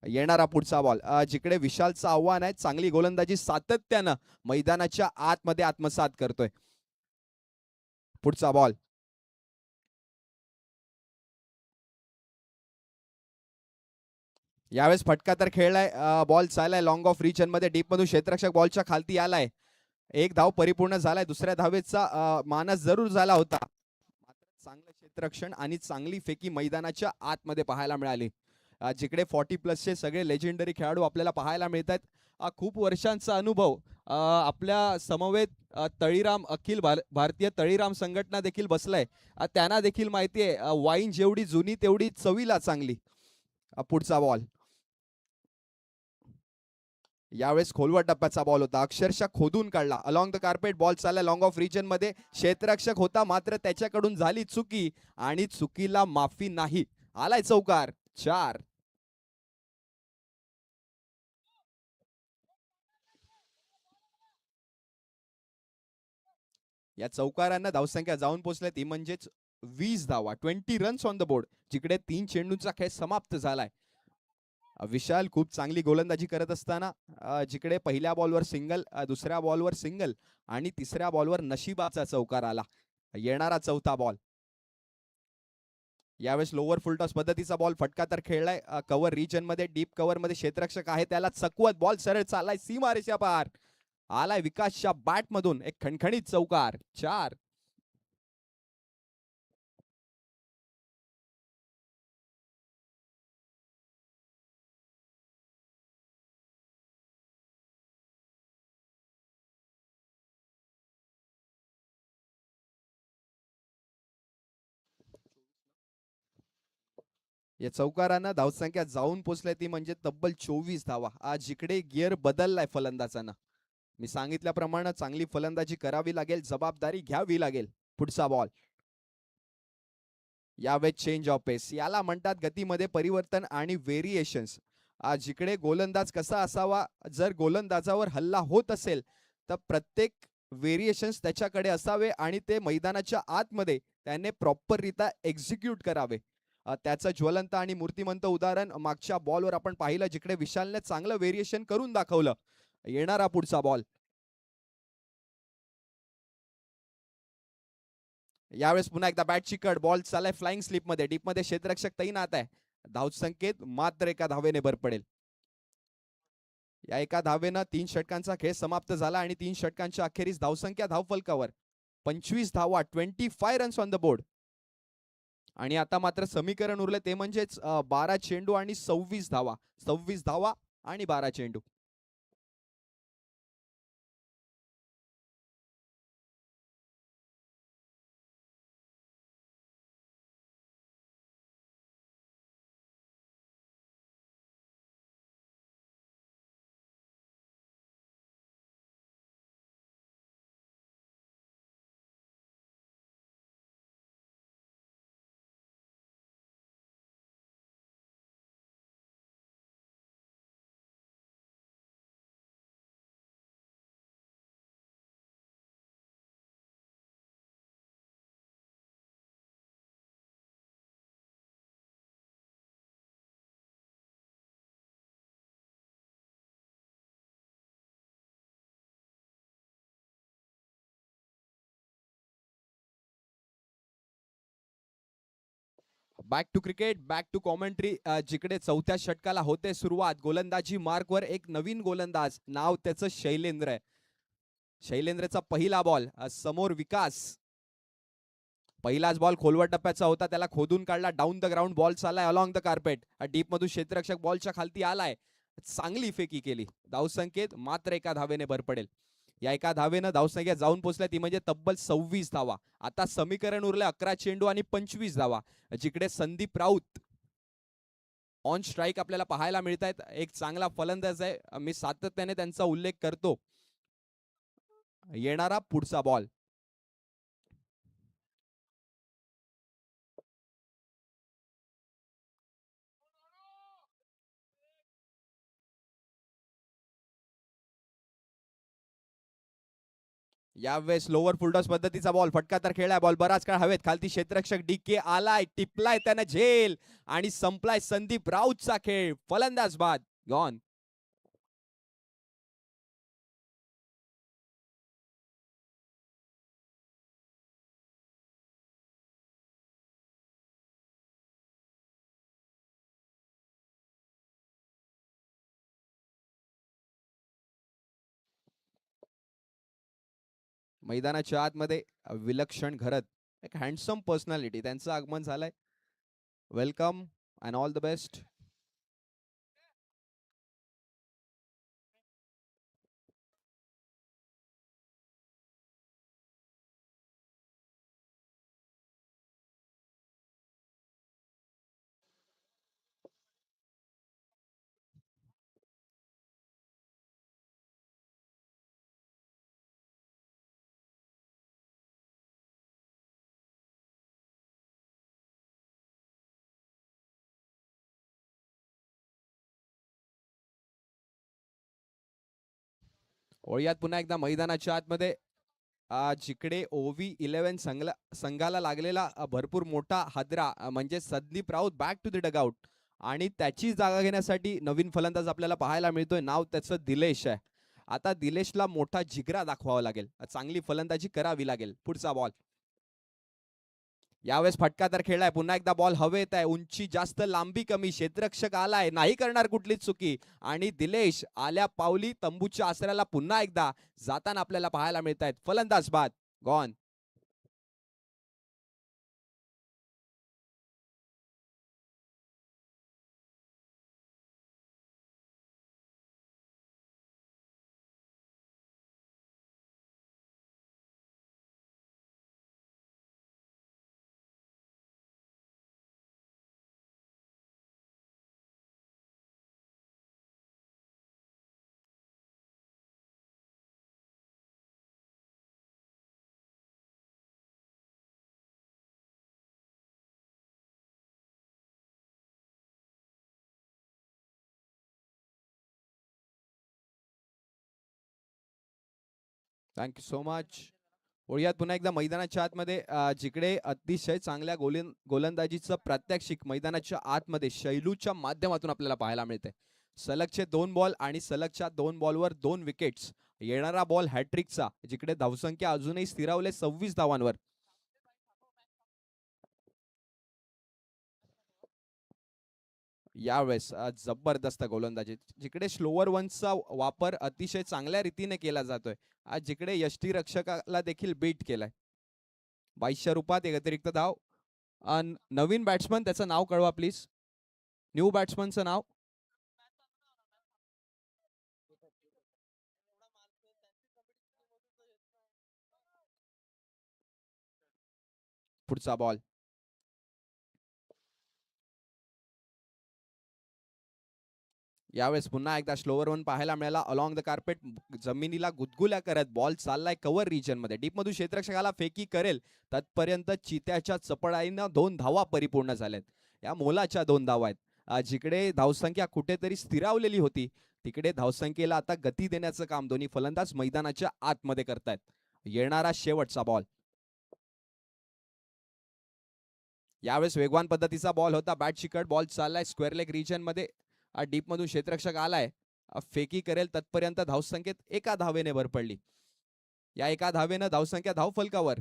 येणारा पुढचा बॉल, जिकडे विशालचं आव्हान आहे, चांगली गोलंदाजी सातत्यानं मैदानाच्या आतमध्ये आत्मसात करतोय. पुढचा बॉल, यावेळेस फटका तर खेळलाय, बॉल चाललाय लॉंग ऑफ रिजन मध्ये, डीप मधून क्षेत्ररक्षक बॉलच्या खालती आलाय. एक धाव परिपूर्ण झालाय. दुसऱ्या धावेचा मानस जरूर झाला होता, मात्र चांगलं क्षेत्ररक्षण आणि चांगली फेकी मैदानाच्या आतमध्ये पाहायला मिळाली. जिकडे 40+ सगळे लेजेंडरी खेळाडू आपल्याला पाहायला मिळत आहेत. खूप वर्षांचा अनुभव आपल्या समवेत तळीराम अखिल भारतीय तळीराम संघटना देखील बसलाय. त्यांना देखील माहिती आहे, वाईन जेवढी जुनी तेवढी चवीला चांगली. पुढचा बॉल, यावेळेस खोलवर टप्प्याचा बॉल होता, अक्षरशः खोदून काढला. अलॉंग द कार्पेट बॉल चालला लॉंग ऑफ रिजन मध्ये, क्षेत्ररक्षक होता, मात्र त्याच्याकडून झाली चुकी आणि चुकीला माफी नाही. आलाय चौकार, 4. या चौकारांना धावसंख्या जाऊन पोहोचल्या, ती म्हणजेच 20 धावा, 20 रन्स ऑन द बोर्ड. जिकडे 3 चेंडूंचा खेळ समाप्त झालाय. विशाल खूप चांगली गोलंदाजी करत असताना, जिकडे पहिल्या बॉलवर सिंगल, दुसऱ्या बॉलवर सिंगल आणि तिसऱ्या बॉलवर नशिबाचा चौकार आला. येणारा चौथा बॉल, यावेळेस लोअर फुलटॉस पद्धतीचा बॉल, फटका तर खेळलाय कव्हर रिजन मध्ये, डीप कव्हर मध्ये क्षेत्ररक्षक आहे, त्याला चकवत बॉल सरळ चाललाय सीमारेषा पार. आलाय विकासच्या बॅट मधून एक खणखणीत चौकार, 4. या चौकारांना धावसंख्या जाऊन पोचल्या, ती म्हणजे तब्बल 24 धावा. आज जिकडे गिअर बदललाय फलंदाजांना. मी सांगितल्याप्रमाणे चांगली फलंदाजी करावी लागेल, जबाबदारी घ्यावी लागेल. पुढचा बॉल, यावेळेस चेंज ऑफ पेस, याला म्हणतात गतीमध्ये परिवर्तन आणि व्हेरिएशन्स. जिकडे गोलंदाज कसा असावा, जर गोलंदाजावर हल्ला होत असेल तर प्रत्येक व्हेरिएशन्स त्याच्याकडे असावे आणि ते मैदानाच्या आतमध्ये त्याने प्रॉपररित्या एक्झिक्यूट करावे. त्याचं ज्वलंत आणि मूर्तिमंत उदाहरण मागच्या बॉलवर आपण पाहिलं, जिकडे विशालने चांगलं व्हेरिएशन करून दाखवलं. येणारा पुढचा बॉल. यावेळेस पुन्हा एकदा बॅटची कट, बॉल चाललाय फ्लाइंग स्लिपमध्ये, डीपमध्ये क्षेत्ररक्षक तैनात आहे. धावसंकेत मात्र एका धावेने भर पडेल. या एका धावेनं 3 षटकांचा खेळ समाप्त झाला आणि 3 षटकांच्या अखेरीस धावसंख्या धावफलकावर 25 धावा, 25 रन्स ऑन द बोर्ड. आणि आता मात्र समीकरण उरले ते म्हणजेच 12 चेंडू आणि 26 धावा. 26 धावा आणि 12 चेंडू. Back to cricket, back to commentary. जिकडे चौथ्या षटकाला होते सुरुवात, गोलंदाजी मार्कवर एक नवीन गोलंदाज, नाव त्याचं शैलेंद्र आहे. शैलेंद्रचा पहिला बॉल, समोर विकास. पहिलाच बॉल खोलवर टप्प्याचा होता, त्याला खोदून काढला. डाऊन द ग्राउंड बॉल चाललाय अलॉंग द कार्पेट. डीप मधून क्षेत्ररक्षक बॉलच्या खालती आलाय. चांगली फेकी केली. धावसंकेत मात्र एका धावेने भर पडेल. या एका धावेनं धावसंख्या जाऊन पोहोचल्या ती म्हणजे तब्बल 26 धावा. आता समीकरण उरले 11 चेंडू आणि 25 धावा. जिकडे संदीप राऊत ऑन स्ट्राईक आपल्याला पाहायला मिळत आहेत. एक चांगला फलंदाज आहे, मी सातत्याने त्यांचा उल्लेख करतो. येणारा पुढचा बॉल. यावेळेस लोअर फुलटॉस पद्धतीचा बॉल, फटका तर खेळलाय. बॉल बराच काळ हवेत, खालती क्षेत्ररक्षक डीके आलाय, टिपलाय त्यानं झेल आणि संपलाय संदीप राऊतचा खेळ. फलंदाज बाद, गॉन. मैदानाच्या आतमध्ये विलक्षण घरत, एक हँडसम पर्सनॅलिटी, त्यांचं आगमन झालंय. Welcome and all the best. वळूयात पुन्हा एकदा मैदानाच्या आतमध्ये. जिकडे ओव्ही 11 संघाला लागलेला भरपूर मोठा हादरा, म्हणजे Sandeep Raut back to the dugout. आणि त्याची जागा घेण्यासाठी नवीन फलंदाज आपल्याला पाहायला मिळतोय, नाव त्याचं दिलेश आहे. आता दिलेशला मोठा जिगरा दाखवावा लागेल, चांगली फलंदाजी करावी लागेल. पुढचा बॉल. यावेळेस फटका तर खेळलाय. पुन्हा एकदा बॉल हवेत आहे, उंची जास्त लांबी कमी. क्षेत्ररक्षक आलाय, नाही करणार कुठलीच चुकी. आणि दिलेश आल्या पावली तंबूच्या आसऱ्याला पुन्हा एकदा जाताना आपल्याला पाहायला मिळत आहेत. फलंदाज बाद, गॉन. Thank you so much. वळूयात पुन्हा एकदा मैदानाच्या आतमध्ये, जिकडे अतिशय चांगल्या गोलंदाजीचं प्रात्यक्षिक मैदानाच्या आतमध्ये शैलूच्या माध्यमातून आपल्याला पाहायला मिळते. सलगचे 2 बॉल आणि सलगच्या 2 बॉलवर 2 विकेट्स. येणारा बॉल हॅट्रिकचा, जिकडे धावसंख्या अजूनही स्थिरावले 26 धावांवर. यावेळेस जबरदस्त गोलंदाजी, जिकडे स्लोअर वन्सचा वापर अतिशय चांगल्या रीतीने केला जातोय. आज जिकडे यष्टीरक्षकाला देखील बीट केलाय. 22च्या रूपात एक अतिरिक्त धाव. नवीन बॅट्समन, त्याचं नाव कळवा प्लीज. न्यू बॅट्समनचं नाव. पुढचा बॉल. यावेळेस पुन्हा एकदा स्लोअर वन पाहायला मिळाला. अलॉंग द कार्पेट, जमिनीला गुदगुल्या करत बॉल चाललाय कव्हर रिजन मध्ये. डीप मधून क्षेत्ररक्षकाला फेकी करेल तत्पर्यंत चित्याच्या चपळाईनं 2 धावा परिपूर्ण झाल्यात. या मोलाच्या 2 धावा आहेत. जिकडे धावसंख्या कुठेतरी स्थिरावलेली होती, तिकडे धावसंख्येला आता गती देण्याचं काम दोन्ही फलंदाज मैदानाच्या आतमध्ये करतायत. येणारा शेवटचा बॉल. यावेळेस वेगवान पद्धतीचा बॉल होता. बॅट चिकट, बॉल चाललाय स्क्वेअर लेग रिजन मध्ये. डीप मधून क्षेत्ररक्षक आलाय, फेकी करेल तत्पर्यंत धावसंख्येत एका धावेने भर पडली. या एका धावेनं धावसंख्या धावफलकावर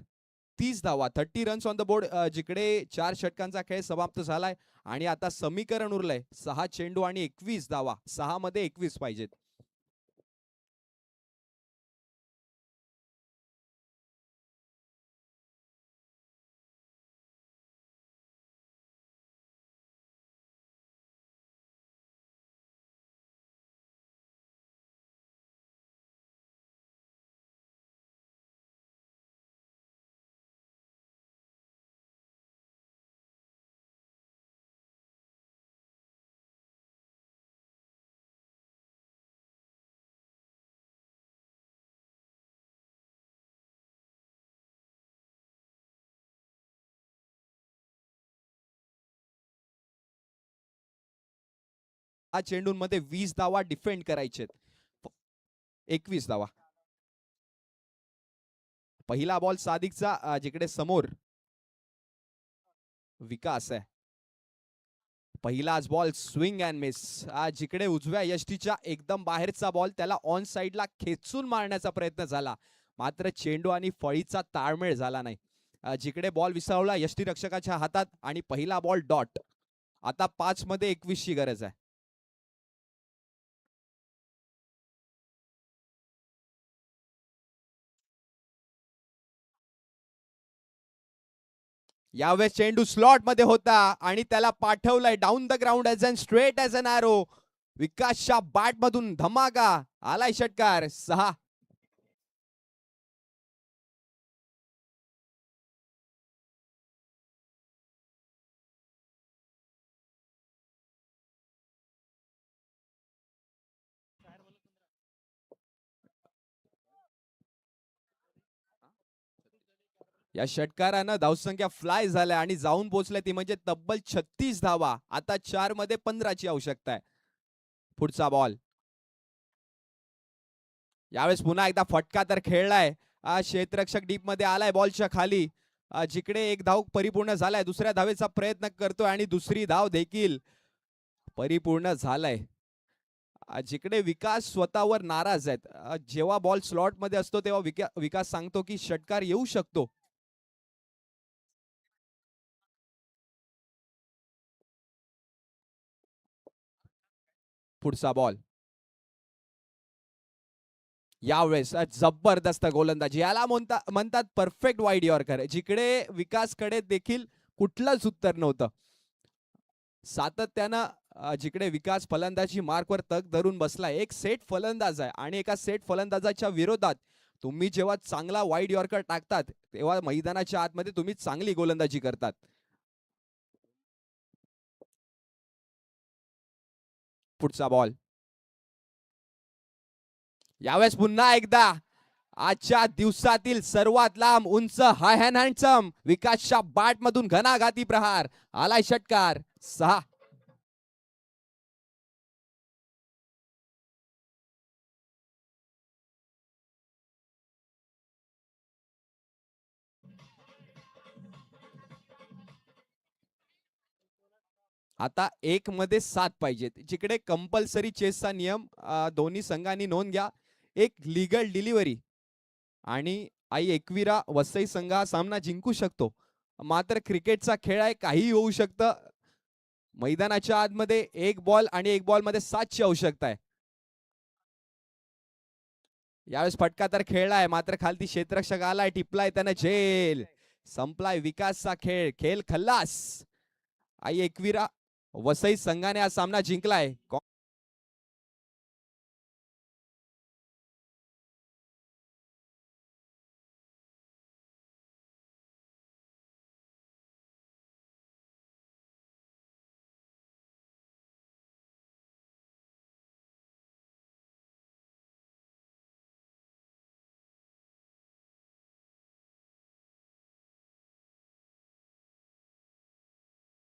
30 धावा, 30 रन्स ऑन द बोर्ड. जिकडे 4 षटकांचा खेळ समाप्त झालाय आणि आता समीकरण उरलंय 6 चेंडू आणि 21 धावा. 6 मध्ये 21 पाहिजेत. चेंडूंमध्ये 20 धावा डिफेंड करायचेत. 21 धावा. पहिला बॉल सादिकचा, जिकडे समोर विकास आहे. पहिलाच बॉल स्विंग अँड मिस. जिकडे उजव्या यष्टीच्या एकदम बाहेरचा बॉल, त्याला ऑन साइडला खेचून मारण्याचा प्रयत्न झाला, मात्र चेंडू आणि फळीचा ताळमेळ झाला नाही. जिकडे बॉल विसावला यष्टीरक्षकाच्या हातात आणि पहिला बॉल डॉट. आता 5 मध्ये 21 ची गरज आहे. यावेळेस चेंडू स्लॉट मध्ये होता आणि त्याला पाठवलंय down the ground as an straight as an arrow. विकासच्या बॅट मधून धमाका. आलाय षटकार. 6. या षटकारानं धावसंख्या फ्लाय झाल्या आणि जाऊन पोहोचल्या ती म्हणजे तब्बल 36 धावा. आता 4 मध्ये 15 ची आवश्यकता आहे. पुढचा बॉल. यावेळेस पुन्हा एकदा फटका तर खेळलाय. क्षेत्ररक्षक डीप मध्ये आलाय बॉलच्या खाली. जिकडे एक धाव परिपूर्ण झालाय, दुसऱ्या धावेचा प्रयत्न करतोय आणि दुसरी धाव देखील परिपूर्ण झालाय. जिकडे विकास स्वतःवर नाराज आहेत. जेव्हा बॉल स्लॉट मध्ये असतो तेव्हा विकास सांगतो की षटकार येऊ शकतो. पुढचा बॉल. यावेळेस जबरदस्त गोलंदाजी, याला म्हणतात परफेक्ट वाईड यॉर्कर. जिकडे विकासकडे देखील कुठलंच उत्तर नव्हतं. सातत्यानं जिकडे विकास फलंदाजी मार्कवर तग धरून बसलाय. एक सेट फलंदाज आहे आणि एका सेट फलंदाजाच्या विरोधात तुम्ही जेव्हा चांगला वाईड यॉर्कर टाकतात तेव्हा मैदानाच्या आतमध्ये तुम्ही चांगली गोलंदाजी करतात. पुढचा बॉल. यावेळेस पुन्हा एकदा आजच्या दिवसातील सर्वात लांब उंच हाय हँड हँडसम विकासच्या बॅट मधून घणाघाती प्रहार. आलाय षटकार. 6. आता 1 मध्ये 7 पाहिजेत, जिकडे कंपल्सरी चेसचा नियम दोन्ही संघांनी नोंद घ्या. एक लीगल डिलिव्हरी आणि आई एकविरा वसई संघ हा सामना जिंकू शकतो. मात्र क्रिकेटचा खेळ आहे, काहीही होऊ शकतं. मैदानाच्या आतमध्ये एक बॉल आणि एक बॉल मध्ये 7 ची आवश्यकता आहे. यावेळेस फटका तर खेळलाय, मात्र खालती क्षेत्ररक्षक आलाय, टिपलाय त्यानं झेल. संपलाय विकासचा खेळ, खेळ खल्लास. आई एकविरा वसई संघाने हा सामना जिंकलाय.